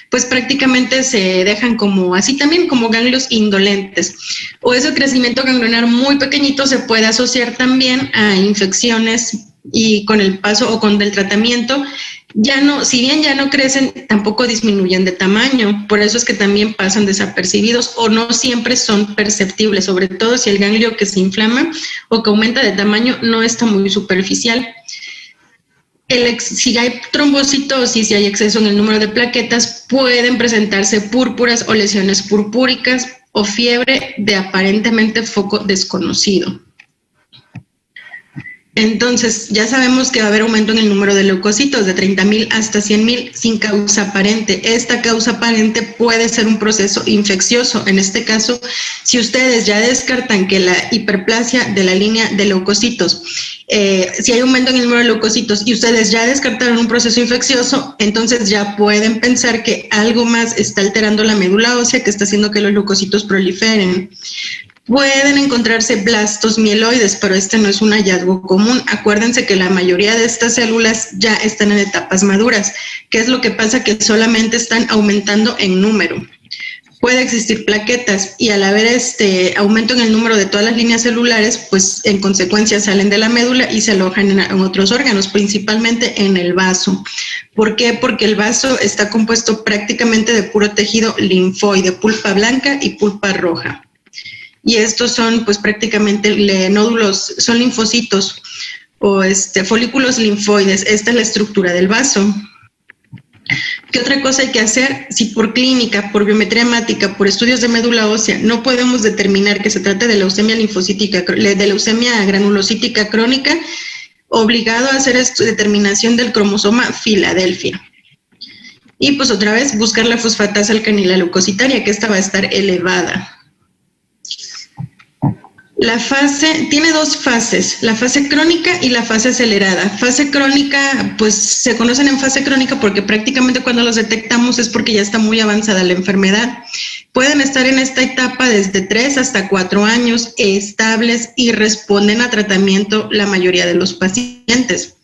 pues prácticamente se dejan como así también, como ganglios indolentes. O ese crecimiento ganglionar muy pequeñito se puede asociar también a infecciones, y con el paso o con el tratamiento, si bien ya no crecen, tampoco disminuyen de tamaño. Por eso es que también pasan desapercibidos o no siempre son perceptibles, sobre todo si el ganglio que se inflama o que aumenta de tamaño no está muy superficial. Si hay trombocitosis, si hay exceso en el número de plaquetas, pueden presentarse púrpuras o lesiones purpúricas o fiebre de aparentemente foco desconocido. Entonces, ya sabemos que va a haber aumento en el número de leucocitos de 30,000 hasta 100,000 sin causa aparente. Esta causa aparente puede ser un proceso infeccioso. En este caso, si ustedes ya descartan que la hiperplasia de la línea de leucocitos, si hay aumento en el número de leucocitos y ustedes ya descartaron un proceso infeccioso, entonces ya pueden pensar que algo más está alterando la médula ósea que está haciendo que los leucocitos proliferen. Pueden encontrarse blastos mieloides, pero este no es un hallazgo común. Acuérdense que la mayoría de estas células ya están en etapas maduras. ¿Qué es lo que pasa? Que solamente están aumentando en número. Puede existir plaquetas, y al haber aumento en el número de todas las líneas celulares, pues en consecuencia salen de la médula y se alojan en otros órganos, principalmente en el vaso. ¿Por qué? Porque el vaso está compuesto prácticamente de puro tejido linfoide, pulpa blanca y pulpa roja. Y estos son pues prácticamente nódulos, son linfocitos o folículos linfoides. Esta es la estructura del vaso. ¿Qué otra cosa hay que hacer? Si por clínica, por biometría hemática, por estudios de médula ósea, no podemos determinar que se trate de leucemia linfocítica, de leucemia granulocítica crónica, obligado a hacer determinación del cromosoma Filadelfia. Y pues otra vez buscar la fosfatasa alcanila leucocitaria, que esta va a estar elevada. La fase tiene 2 fases, la fase crónica y la fase acelerada. Fase crónica, pues se conocen en fase crónica porque prácticamente cuando los detectamos es porque ya está muy avanzada la enfermedad. Pueden estar en esta etapa desde 3 hasta 4 años, estables, y responden a tratamiento la mayoría de los pacientes.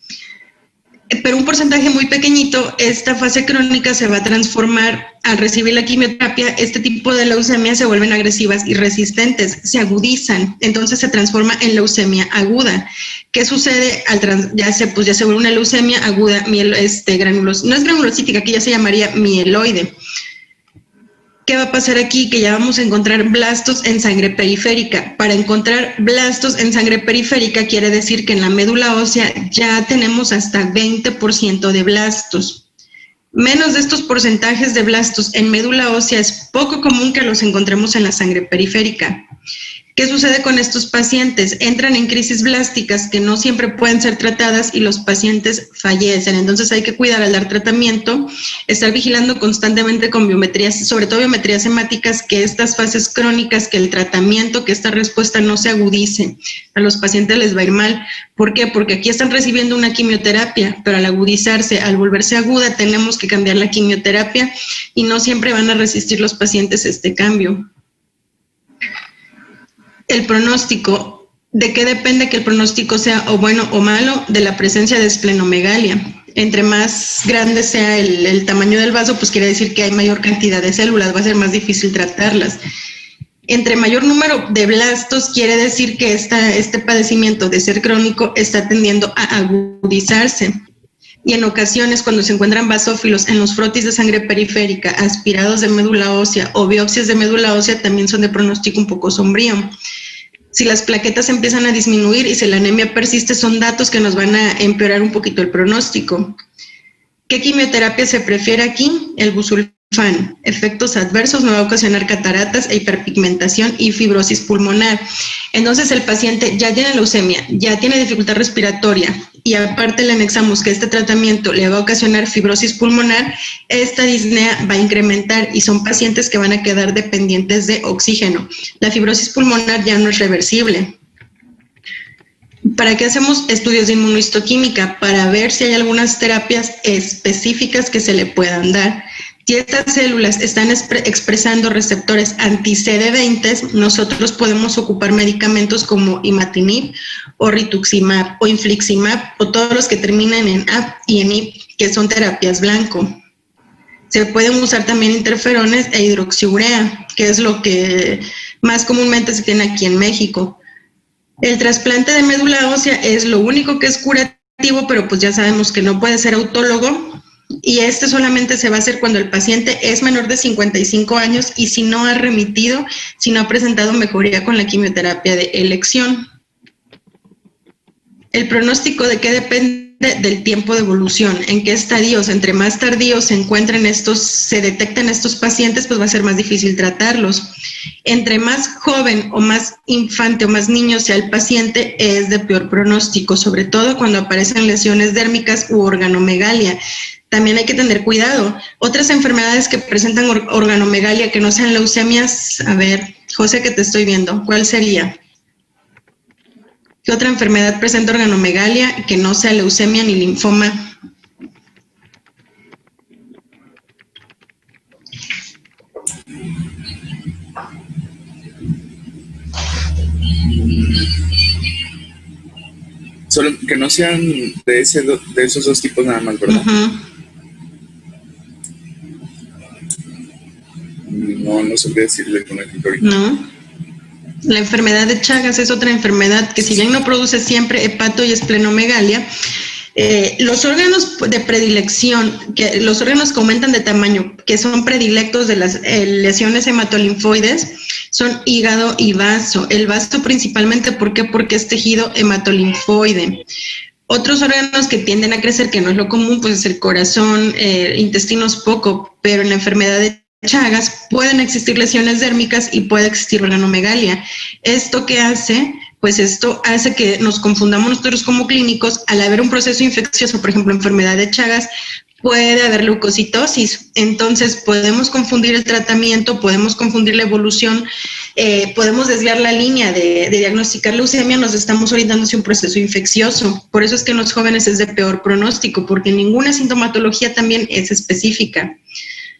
Pero un porcentaje muy pequeñito, esta fase crónica se va a transformar al recibir la quimioterapia. Este tipo de leucemia se vuelven agresivas y resistentes, se agudizan, entonces se transforma en leucemia aguda. ¿Qué sucede? Ya se vuelve una leucemia aguda, no es granulocítica, aquí ya se llamaría mieloide. ¿Qué va a pasar aquí? Que ya vamos a encontrar blastos en sangre periférica. Para encontrar blastos en sangre periférica quiere decir que en la médula ósea ya tenemos hasta 20% de blastos. Menos de estos porcentajes de blastos en médula ósea es poco común que los encontremos en la sangre periférica. ¿Qué sucede con estos pacientes? Entran en crisis blásticas que no siempre pueden ser tratadas y los pacientes fallecen. Entonces hay que cuidar al dar tratamiento, estar vigilando constantemente con biometrías, sobre todo biometrías hemáticas, que estas fases crónicas, que el tratamiento, que esta respuesta no se agudice. A los pacientes les va a ir mal. ¿Por qué? Porque aquí están recibiendo una quimioterapia, pero al agudizarse, al volverse aguda, tenemos que cambiar la quimioterapia y no siempre van a resistir los pacientes este cambio. El pronóstico, ¿de qué depende que el pronóstico sea o bueno o malo? De la presencia de esplenomegalia. Entre más grande sea el tamaño del vaso, pues quiere decir que hay mayor cantidad de células, va a ser más difícil tratarlas. Entre mayor número de blastos, quiere decir que este padecimiento de ser crónico está tendiendo a agudizarse. Y en ocasiones, cuando se encuentran basófilos en los frotis de sangre periférica, aspirados de médula ósea o biopsias de médula ósea, también son de pronóstico un poco sombrío. Si las plaquetas empiezan a disminuir y si la anemia persiste, son datos que nos van a empeorar un poquito el pronóstico. ¿Qué quimioterapia se prefiere aquí? El busulfán. Efectos adversos, no va a ocasionar cataratas, hiperpigmentación y fibrosis pulmonar. Entonces el paciente ya tiene leucemia, ya tiene dificultad respiratoria y aparte le anexamos que este tratamiento le va a ocasionar fibrosis pulmonar, esta disnea va a incrementar y son pacientes que van a quedar dependientes de oxígeno. La fibrosis pulmonar ya no es reversible. ¿Para qué hacemos estudios de inmunohistoquímica? Para ver si hay algunas terapias específicas que se le puedan dar. Si estas células están expresando receptores anti-CD20, nosotros podemos ocupar medicamentos como imatinib o rituximab o infliximab o todos los que terminan en AP y en IP, que son terapias blanco. Se pueden usar también interferones e hidroxiurea, que es lo que más comúnmente se tiene aquí en México. El trasplante de médula ósea es lo único que es curativo, pero pues ya sabemos que no puede ser autólogo. Y este solamente se va a hacer cuando el paciente es menor de 55 años y si no ha remitido, si no ha presentado mejoría con la quimioterapia de elección. ¿El pronóstico de qué depende? Del tiempo de evolución, en qué estadios, entre más tardíos se detectan estos pacientes, pues va a ser más difícil tratarlos. Entre más joven o más infante o más niño sea el paciente, es de peor pronóstico, sobre todo cuando aparecen lesiones dérmicas u organomegalia. También hay que tener cuidado. Otras enfermedades que presentan organomegalia que no sean leucemias, a ver, José, que te estoy viendo, ¿cuál sería? ¿Qué otra enfermedad presenta organomegalia que no sea leucemia ni linfoma? Solo que no sean de esos dos tipos nada más, ¿verdad? No sabría decirle con el ahorita. No. La enfermedad de Chagas es otra enfermedad que si bien no produce siempre hepato y esplenomegalia, los órganos de predilección, los órganos que aumentan de tamaño, que son predilectos de las lesiones hematolinfoides, son hígado y vaso. El vaso principalmente, ¿por qué? Porque es tejido hematolinfoide. Otros órganos que tienden a crecer, que no es lo común, pues es el corazón, intestinos poco, pero en la enfermedad de Chagas pueden existir lesiones dérmicas y puede existir organomegalia. ¿Esto qué hace? Pues esto hace que nos confundamos nosotros como clínicos. Al haber un proceso infeccioso, por ejemplo, enfermedad de Chagas, puede haber leucocitosis. Entonces podemos confundir el tratamiento, podemos confundir la evolución, podemos desviar la línea de diagnosticar leucemia, nos estamos orientando hacia un proceso infeccioso. Por eso es que en los jóvenes es de peor pronóstico, porque ninguna sintomatología también es específica.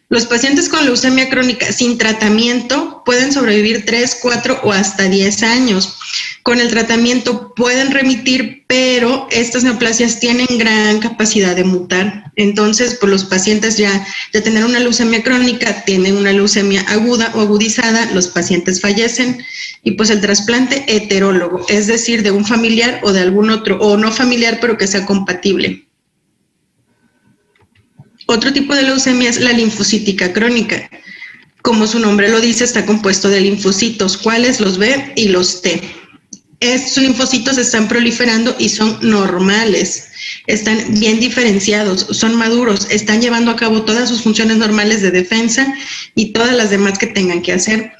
Los pacientes con leucemia crónica sin tratamiento pueden sobrevivir 3, 4 o hasta 10 años. Con el tratamiento pueden remitir, pero estas neoplasias tienen gran capacidad de mutar. Entonces, pues los pacientes ya de tener una leucemia crónica tienen una leucemia aguda o agudizada, los pacientes fallecen y pues el trasplante heterólogo, es decir, de un familiar o de algún otro, o no familiar, pero que sea compatible. Otro tipo de leucemia es la linfocítica crónica. Como su nombre lo dice, está compuesto de linfocitos, ¿cuáles? Los B y los T. Estos linfocitos están proliferando y son normales, están bien diferenciados, son maduros, están llevando a cabo todas sus funciones normales de defensa y todas las demás que tengan que hacer.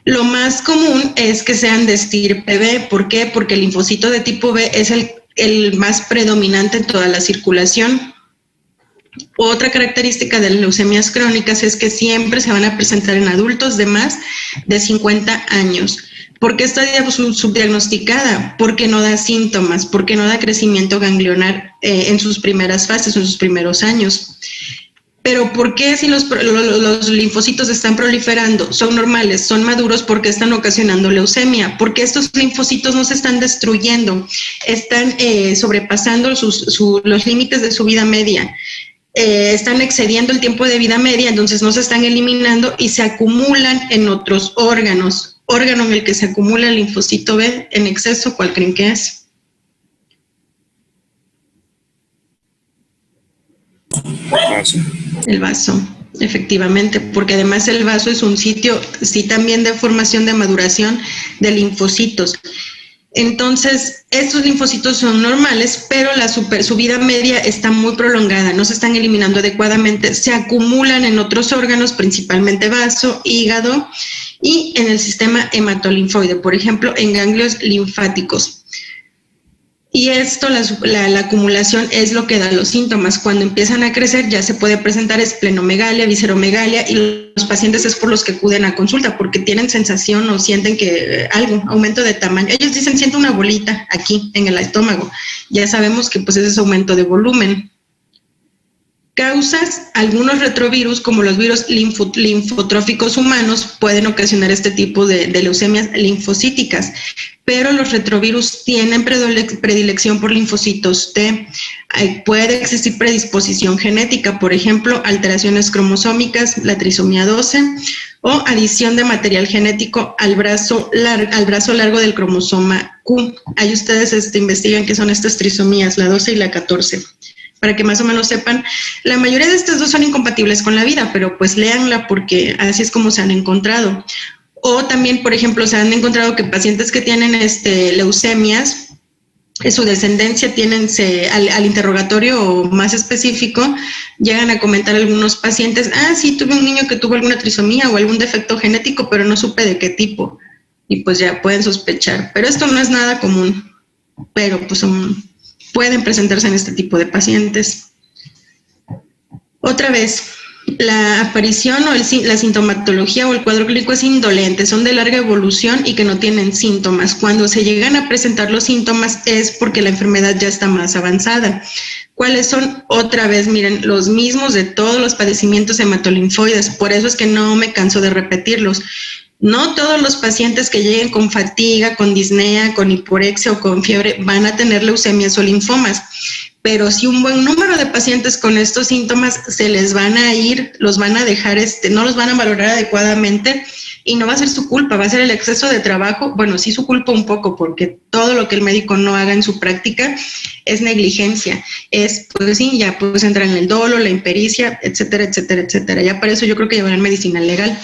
Lo más común es que sean de estirpe B. ¿Por qué? Porque el linfocito de tipo B es el más predominante en toda la circulación. Otra característica de las leucemias crónicas es que siempre se van a presentar en adultos de más de 50 años. ¿Por qué está subdiagnosticada? Porque no da síntomas, porque no da crecimiento ganglionar en sus primeras fases, en sus primeros años. Pero ¿por qué si los linfocitos están proliferando? Son normales, son maduros, porque están ocasionando leucemia, porque estos linfocitos no se están destruyendo, están sobrepasando los límites de su vida media, están excediendo el tiempo de vida media, entonces no se están eliminando y se acumulan en otros órganos. Órgano en el que se acumula el linfocito B en exceso, ¿cuál creen que es? El vaso, efectivamente, porque además el vaso es un sitio, sí, también de formación de maduración de linfocitos. Entonces, estos linfocitos son normales, pero su vida media está muy prolongada, no se están eliminando adecuadamente, se acumulan en otros órganos, principalmente vaso, hígado y en el sistema hematolinfoide, por ejemplo, en ganglios linfáticos. Y esto, la acumulación es lo que da los síntomas. Cuando empiezan a crecer ya se puede presentar esplenomegalia, visceromegalia, y los pacientes es por los que acuden a consulta porque tienen sensación o sienten que algo, aumento de tamaño. Ellos dicen, siento una bolita aquí en el estómago. Ya sabemos que pues ese es aumento de volumen. Causas, algunos retrovirus como los virus linfotróficos humanos pueden ocasionar este tipo de leucemias linfocíticas, pero los retrovirus tienen predilección por linfocitos T. Puede existir predisposición genética, por ejemplo, alteraciones cromosómicas, la trisomía 12, o adición de material genético al brazo largo del cromosoma Q. Ahí ustedes investigan qué son estas trisomías, la 12 y la 14. Para que más o menos sepan, la mayoría de estas dos son incompatibles con la vida, pero pues léanla porque así es como se han encontrado. O también, por ejemplo, se han encontrado que pacientes que tienen leucemias, en su descendencia tienen, al interrogatorio más específico, llegan a comentar algunos pacientes, sí, tuve un niño que tuvo alguna trisomía o algún defecto genético, pero no supe de qué tipo. Y pues ya pueden sospechar. Pero esto no es nada común, pero pues pueden presentarse en este tipo de pacientes. Otra vez, la aparición o la sintomatología o el cuadro clínico es indolente, son de larga evolución y que no tienen síntomas. Cuando se llegan a presentar los síntomas es porque la enfermedad ya está más avanzada. ¿Cuáles son? Otra vez, miren, los mismos de todos los padecimientos hematolinfoides, por eso es que no me canso de repetirlos. No todos los pacientes que lleguen con fatiga, con disnea, con hiporexia o con fiebre van a tener leucemias o linfomas, pero si un buen número de pacientes con estos síntomas se les van a ir, los van a dejar, no los van a valorar adecuadamente y no va a ser su culpa, va a ser el exceso de trabajo, bueno, sí su culpa un poco, porque todo lo que el médico no haga en su práctica es negligencia, pues sí, ya pues entra en el dolo, la impericia, etcétera, etcétera, etcétera. Ya para eso yo creo que llevarán medicina legal.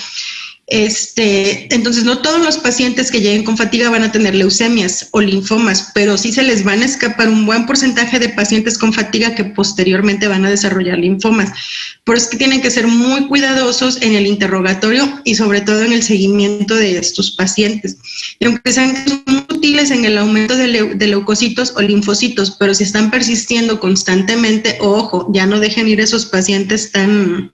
Entonces, no todos los pacientes que lleguen con fatiga van a tener leucemias o linfomas, pero sí se les van a escapar un buen porcentaje de pacientes con fatiga que posteriormente van a desarrollar linfomas. Por eso es que tienen que ser muy cuidadosos en el interrogatorio y sobre todo en el seguimiento de estos pacientes. Y aunque sean muy útiles en el aumento de leucocitos o linfocitos, pero si están persistiendo constantemente, ojo, ya no dejen ir esos pacientes tan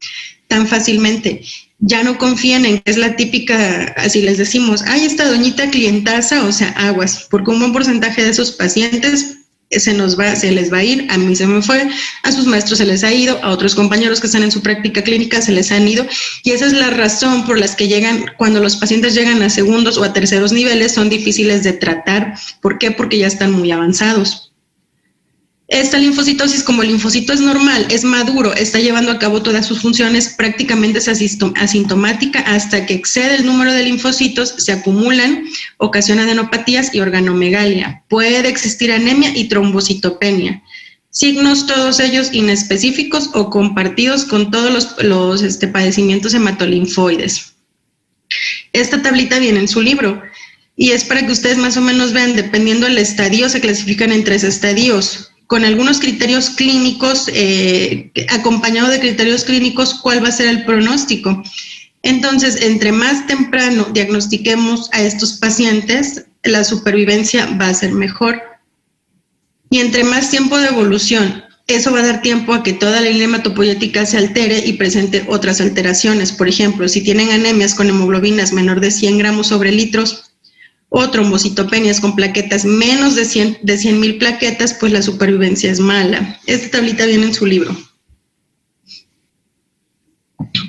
fácilmente. Ya no confíen en que es la típica, así les decimos, esta doñita clientaza, o sea, aguas, porque un buen porcentaje de esos pacientes se les va a ir, a mí se me fue, a sus maestros se les ha ido, a otros compañeros que están en su práctica clínica se les han ido, y esa es la razón por las que cuando los pacientes llegan a segundos o a terceros niveles, son difíciles de tratar. ¿Por qué? Porque ya están muy avanzados. Esta linfocitosis, como el linfocito es normal, es maduro, está llevando a cabo todas sus funciones, prácticamente es asintomática hasta que excede el número de linfocitos, se acumulan, ocasiona adenopatías y organomegalia. Puede existir anemia y trombocitopenia. Signos todos ellos inespecíficos o compartidos con todos los padecimientos hematolinfoides. Esta tablita viene en su libro y es para que ustedes más o menos vean, dependiendo del estadio, se clasifican en 3 estadios. Con algunos criterios clínicos, acompañado de criterios clínicos, ¿cuál va a ser el pronóstico? Entonces, entre más temprano diagnostiquemos a estos pacientes, la supervivencia va a ser mejor. Y entre más tiempo de evolución, eso va a dar tiempo a que toda la línea hematopoyética se altere y presente otras alteraciones. Por ejemplo, si tienen anemias con hemoglobinas menor de 100 gramos sobre litros o trombocitopenias con plaquetas menos de 100.000 plaquetas, pues la supervivencia es mala. Esta tablita viene en su libro.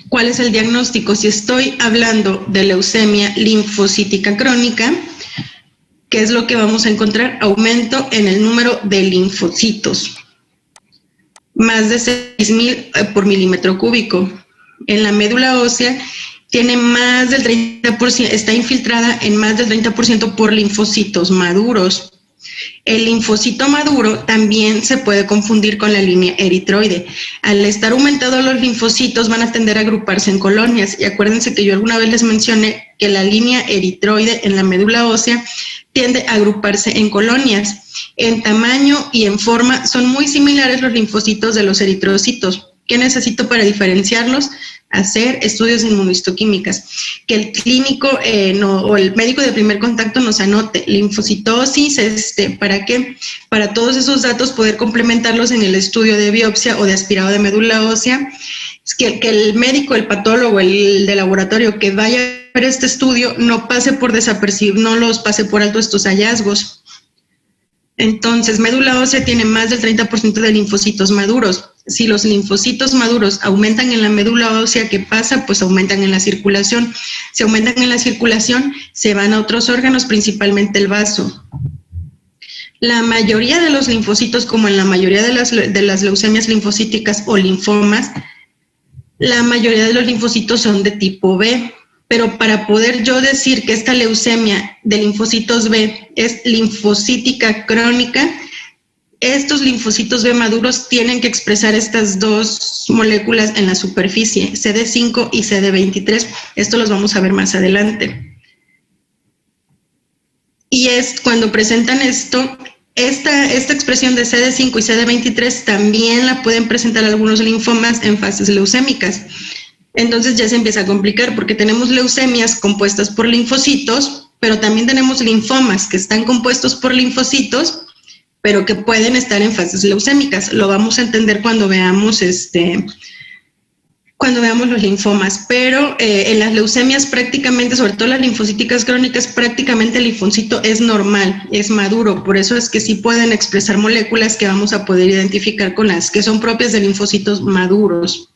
¿Cuál es el diagnóstico? Si estoy hablando de leucemia linfocítica crónica, ¿qué es lo que vamos a encontrar? Aumento en el número de linfocitos, más de 6.000 por milímetro cúbico. En la médula ósea tiene más del 30%, está infiltrada en más del 30% por linfocitos maduros. El linfocito maduro también se puede confundir con la línea eritroide. Al estar aumentados los linfocitos van a tender a agruparse en colonias. Y acuérdense que yo alguna vez les mencioné que la línea eritroide en la médula ósea tiende a agruparse en colonias. En tamaño y en forma son muy similares los linfocitos de los eritrocitos. ¿Qué necesito para diferenciarlos? Hacer estudios de inmunohistoquímicas. Que el clínico o el médico de primer contacto nos anote linfocitosis, ¿para qué? Para todos esos datos poder complementarlos en el estudio de biopsia o de aspirado de médula ósea. Es que el médico, el patólogo, el de laboratorio que vaya a ver este estudio no pase por desapercibido, no los pase por alto estos hallazgos. Entonces, médula ósea tiene más del 30% de linfocitos maduros. Si los linfocitos maduros aumentan en la médula ósea, ¿qué pasa? Pues aumentan en la circulación. Si aumentan en la circulación, se van a otros órganos, principalmente el vaso. La mayoría de los linfocitos, como en la mayoría de las leucemias linfocíticas o linfomas, la mayoría de los linfocitos son de tipo B. Pero para poder yo decir que esta leucemia de linfocitos B es linfocítica crónica, estos linfocitos B maduros tienen que expresar estas dos moléculas en la superficie, CD5 y CD23. Esto los vamos a ver más adelante. Y es cuando presentan esto, esta expresión de CD5 y CD23 también la pueden presentar algunos linfomas en fases leucémicas. Entonces ya se empieza a complicar porque tenemos leucemias compuestas por linfocitos, pero también tenemos linfomas que están compuestos por linfocitos, pero que pueden estar en fases leucémicas. Lo vamos a entender cuando veamos los linfomas. Pero en las leucemias prácticamente, sobre todo las linfocíticas crónicas, prácticamente el linfocito es normal, es maduro. Por eso es que sí pueden expresar moléculas que vamos a poder identificar con las que son propias de linfocitos maduros.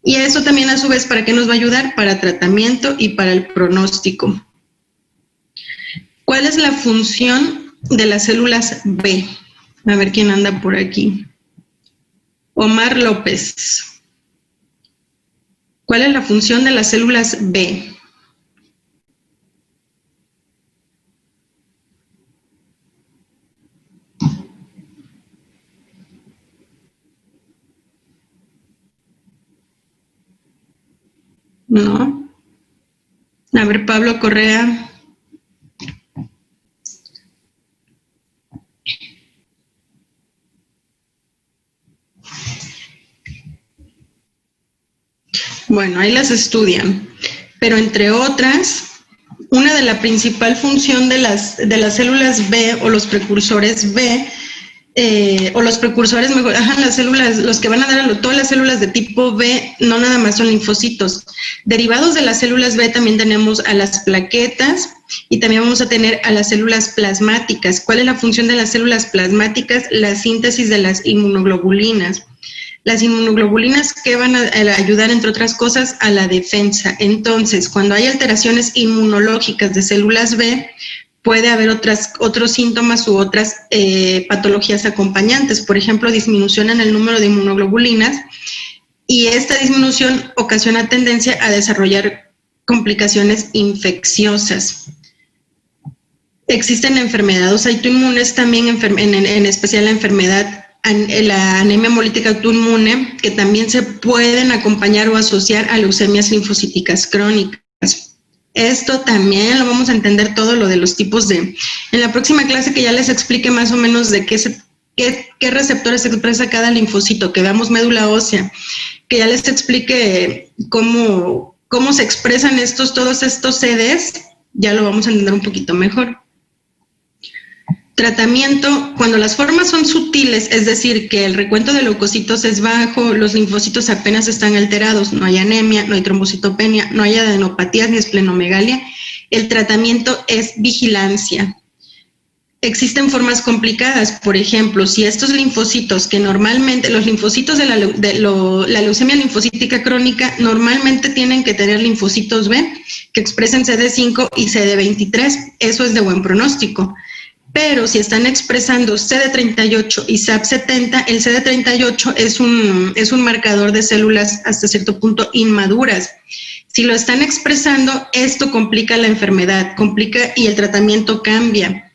Y eso también a su vez, ¿para qué nos va a ayudar? Para tratamiento y para el pronóstico. ¿Cuál es la función de las células B? A ver quién anda por aquí. Omar López. ¿Cuál es la función de las células B? No. A ver, Pablo Correa. Bueno, ahí las estudian. Pero entre otras, una de la principal función de las células B o los precursores B, o los precursores, las células, los que van a dar a todas las células de tipo B, no nada más son linfocitos. Derivados de las células B también tenemos a las plaquetas y también vamos a tener a las células plasmáticas. ¿Cuál es la función de las células plasmáticas? La síntesis de las inmunoglobulinas. Las inmunoglobulinas que van a ayudar, entre otras cosas, a la defensa. Entonces, cuando hay alteraciones inmunológicas de células B, puede haber otros síntomas u otras patologías acompañantes. Por ejemplo, disminución en el número de inmunoglobulinas, y esta disminución ocasiona tendencia a desarrollar complicaciones infecciosas. Existen enfermedades autoinmunes también, en especial la anemia hemolítica autoinmune, que también se pueden acompañar o asociar a leucemias linfocíticas crónicas. Esto también lo vamos a entender todo lo de los tipos de... En la próxima clase que ya les explique más o menos de qué receptores expresa cada linfocito, que veamos médula ósea, que ya les explique cómo cómo se expresan todos estos CDs, ya lo vamos a entender un poquito mejor. Tratamiento, cuando las formas son sutiles, es decir, que el recuento de leucocitos es bajo, los linfocitos apenas están alterados, no hay anemia, no hay trombocitopenia, no hay adenopatías ni esplenomegalia, el tratamiento es vigilancia. Existen formas complicadas, por ejemplo, si estos linfocitos que normalmente, los linfocitos de la leucemia linfocítica crónica normalmente tienen que tener linfocitos B que expresen CD5 y CD23, eso es de buen pronóstico. Pero si están expresando CD38 y SAP70, el CD38 es un marcador de células hasta cierto punto inmaduras. Si lo están expresando, esto complica la enfermedad, y el tratamiento cambia.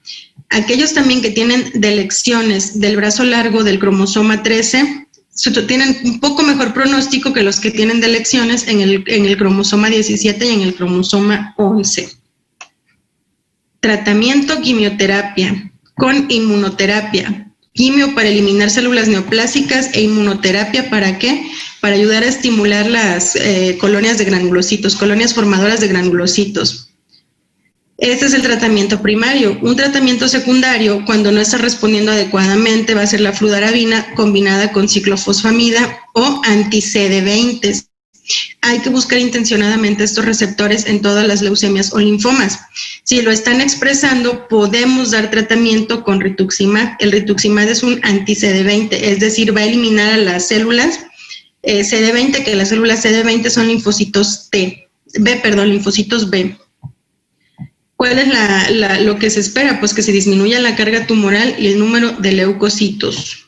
Aquellos también que tienen delecciones del brazo largo del cromosoma 13, tienen un poco mejor pronóstico que los que tienen delecciones en el cromosoma 17 y en el cromosoma 11. Tratamiento, quimioterapia con inmunoterapia. Quimio para eliminar células neoplásicas e inmunoterapia, ¿para qué? Para ayudar a estimular las colonias de granulocitos, colonias formadoras de granulocitos. Este es el tratamiento primario. Un tratamiento secundario, cuando no está respondiendo adecuadamente, va a ser la fludarabina combinada con ciclofosfamida o anti-CD20. Hay que buscar intencionadamente estos receptores en todas las leucemias o linfomas. Si lo están expresando, podemos dar tratamiento con rituximab. El rituximab es un anti-CD20, es decir, va a eliminar a las células CD20, que las células CD20 son linfocitos linfocitos B. ¿Cuál es lo que se espera? Pues que se disminuya la carga tumoral y el número de leucocitos.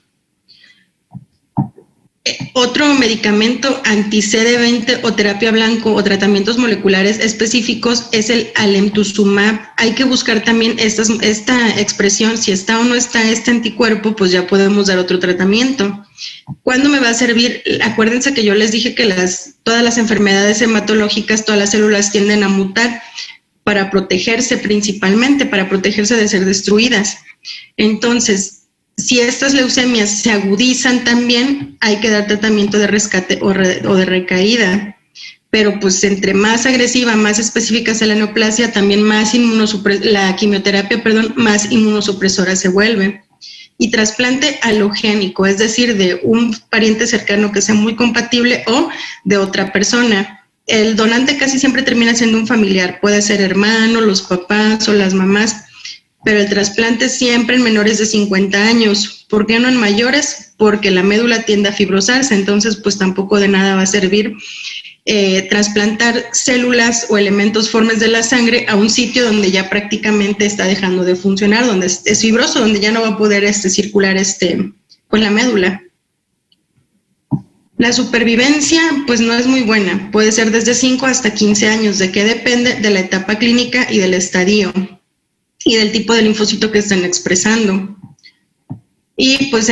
Otro medicamento anti-CD20 o terapia blanco o tratamientos moleculares específicos es el alemtuzumab. Hay que buscar también esta expresión, si está o no está este anticuerpo, pues ya podemos dar otro tratamiento. ¿Cuándo me va a servir? Acuérdense que yo les dije que todas las enfermedades hematológicas, todas las células tienden a mutar para protegerse principalmente, para protegerse de ser destruidas. Entonces, si estas leucemias se agudizan también, hay que dar tratamiento de rescate o de recaída. Pero pues entre más agresiva, más específica sea la neoplasia, también más la quimioterapia, más inmunosupresora se vuelve. Y trasplante alogénico, es decir, de un pariente cercano que sea muy compatible o de otra persona. El donante casi siempre termina siendo un familiar, puede ser hermano, los papás o las mamás, pero el trasplante siempre en menores de 50 años. ¿Por qué no en mayores? Porque la médula tiende a fibrosarse, entonces pues tampoco de nada va a servir trasplantar células o elementos formes de la sangre a un sitio donde ya prácticamente está dejando de funcionar, donde es fibroso, donde ya no va a poder circular con la médula. La supervivencia pues no es muy buena, puede ser desde 5 hasta 15 años, ¿de qué depende? De la etapa clínica y del estadio y del tipo de linfocito que estén expresando. Y pues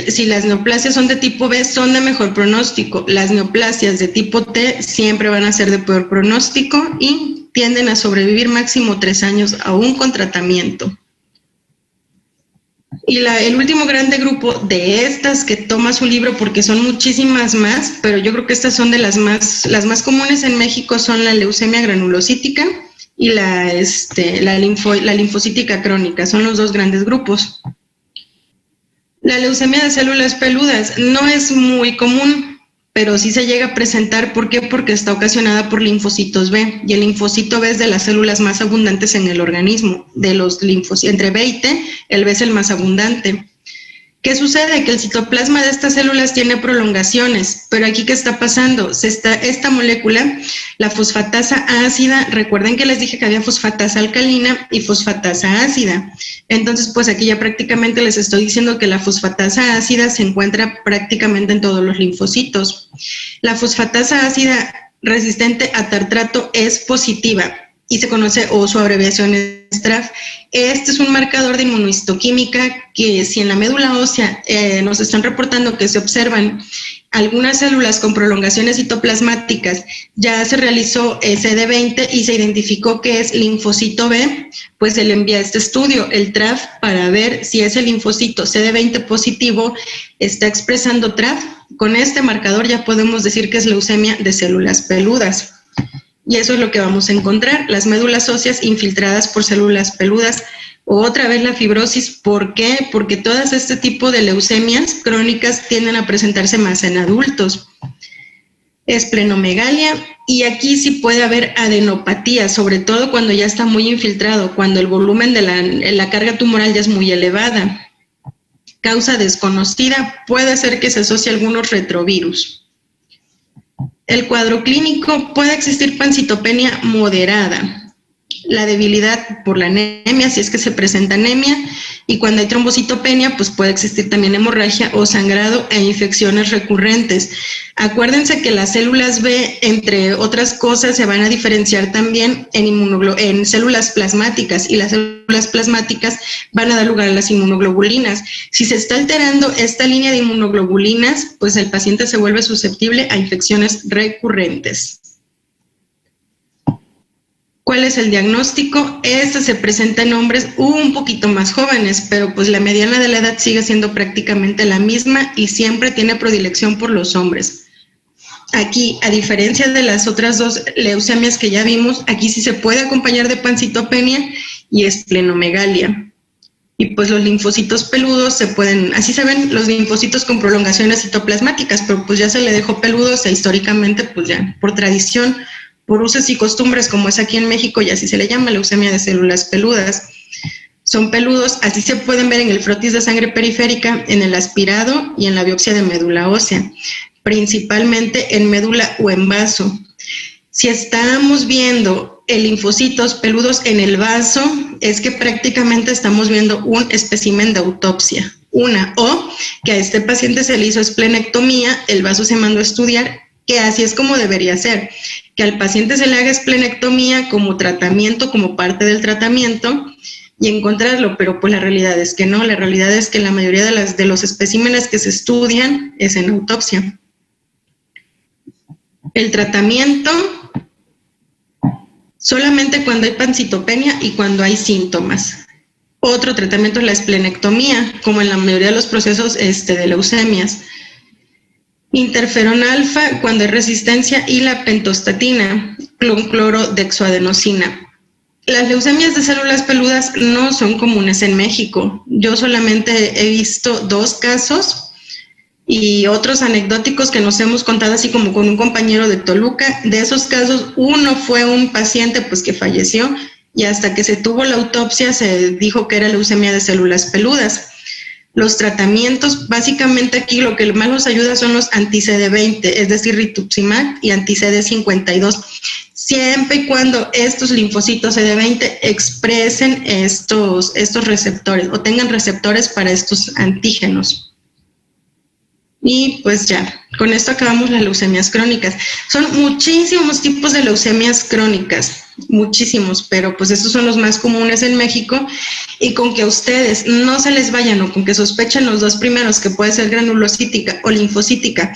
si las neoplasias son de tipo B, son de mejor pronóstico. Las neoplasias de tipo T siempre van a ser de peor pronóstico y tienden a sobrevivir máximo 3 años aún con tratamiento. Y el último grande grupo de estas que toma su libro, porque son muchísimas más, pero yo creo que estas son de las más comunes en México, son la leucemia granulocítica y la linfocítica crónica, son los dos grandes grupos. La leucemia de células peludas no es muy común, pero sí se llega a presentar. ¿Por qué? Porque está ocasionada por linfocitos B, y el linfocito B es de las células más abundantes en el organismo. De los linfocitos, entre B y T, el B es el más abundante. ¿Qué sucede? Que el citoplasma de estas células tiene prolongaciones, pero aquí ¿qué está pasando? Esta molécula, la fosfatasa ácida, recuerden que les dije que había fosfatasa alcalina y fosfatasa ácida. Entonces, pues aquí ya prácticamente les estoy diciendo que la fosfatasa ácida se encuentra prácticamente en todos los linfocitos. La fosfatasa ácida resistente a tartrato es positiva y se conoce, o su abreviación es TRAF. Este es un marcador de inmunohistoquímica que si en la médula ósea nos están reportando que se observan algunas células con prolongaciones citoplasmáticas, ya se realizó CD20 y se identificó que es linfocito B, pues se le envía este estudio, el TRAF, para ver si ese linfocito CD20 positivo está expresando TRAF. Con este marcador ya podemos decir que es leucemia de células peludas. Y eso es lo que vamos a encontrar, las médulas óseas infiltradas por células peludas. Otra vez la fibrosis, ¿por qué? Porque todas este tipo de leucemias crónicas tienden a presentarse más en adultos. Esplenomegalia, y aquí sí puede haber adenopatía, sobre todo cuando ya está muy infiltrado, cuando el volumen de la carga tumoral ya es muy elevada. Causa desconocida, puede ser que se asocie a algunos retrovirus. El cuadro clínico, puede existir pancitopenia moderada. La debilidad por la anemia, si es que se presenta anemia, y cuando hay trombocitopenia, pues puede existir también hemorragia o sangrado e infecciones recurrentes. Acuérdense que las células B, entre otras cosas, se van a diferenciar también en células plasmáticas, y las células plasmáticas van a dar lugar a las inmunoglobulinas. Si se está alterando esta línea de inmunoglobulinas, pues el paciente se vuelve susceptible a infecciones recurrentes. ¿Cuál es el diagnóstico? Este se presenta en hombres un poquito más jóvenes, pero pues la mediana de la edad sigue siendo prácticamente la misma y siempre tiene predilección por los hombres. Aquí, a diferencia de las otras dos leucemias que ya vimos, aquí sí se puede acompañar de pancitopenia y esplenomegalia. Y pues los linfocitos peludos se pueden, así se ven los linfocitos con prolongaciones citoplasmáticas, pero pues ya se le dejó peludos e históricamente pues ya por tradición, por usos y costumbres, como es aquí en México, y así se le llama leucemia de células peludas. Son peludos, así se pueden ver en el frotis de sangre periférica, en el aspirado y en la biopsia de médula ósea, principalmente en médula o en vaso. Si estamos viendo linfocitos peludos en el vaso, es que prácticamente estamos viendo un espécimen de autopsia. O que a este paciente se le hizo esplenectomía, el vaso se mandó a estudiar, que así es como debería ser, que al paciente se le haga esplenectomía como tratamiento, como parte del tratamiento, y encontrarlo, pero pues la realidad es que no, la realidad es que la mayoría de los especímenes que se estudian es en autopsia. El tratamiento, solamente cuando hay pancitopenia y cuando hay síntomas. Otro tratamiento es la esplenectomía, como en la mayoría de los procesos de leucemias. Interferón alfa cuando hay resistencia y la pentostatina, clorodexoadenosina. Las leucemias de células peludas no son comunes en México. Yo solamente he visto 2 casos y otros anecdóticos que nos hemos contado así como con un compañero de Toluca. De esos casos, uno fue un paciente pues que falleció y hasta que se tuvo la autopsia se dijo que era leucemia de células peludas. Los tratamientos, básicamente aquí lo que más nos ayuda son los anti-CD20, es decir, rituximab y anti-CD52, siempre y cuando estos linfocitos CD20 expresen estos receptores o tengan receptores para estos antígenos. Y pues ya, con esto acabamos las leucemias crónicas. Son muchísimos tipos de leucemias crónicas, muchísimos, pero pues estos son los más comunes en México, y con que a ustedes no se les vayan o con que sospechen los 2 primeros, que puede ser granulocítica o linfocítica,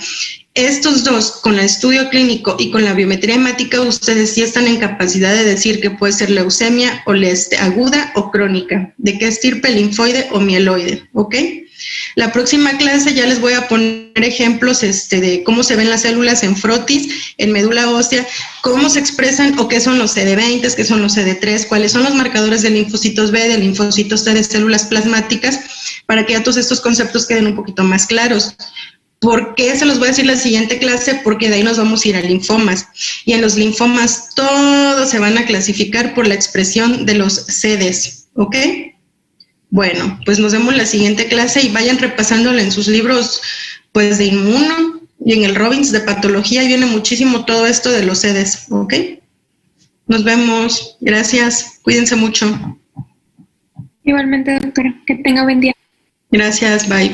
estos 2 con el estudio clínico y con la biometría hemática, ustedes sí están en capacidad de decir que puede ser leucemia o aguda o crónica, de qué estirpe, linfoide o mieloide, ¿ok? La próxima clase ya les voy a poner ejemplos de cómo se ven las células en frotis, en médula ósea, cómo se expresan o qué son los CD20, qué son los CD3, cuáles son los marcadores de linfocitos B, de linfocitos T, de células plasmáticas, para que ya todos estos conceptos queden un poquito más claros. ¿Por qué? Se los voy a decir en la siguiente clase, porque de ahí nos vamos a ir a linfomas. Y en los linfomas todos se van a clasificar por la expresión de los CDs, ¿ok? Bueno, pues nos vemos en la siguiente clase y vayan repasándola en sus libros pues de inmuno y en el Robbins de patología viene muchísimo todo esto de los CDs, ¿ok? Nos vemos, gracias, cuídense mucho. Igualmente, doctora, que tenga buen día. Gracias, bye.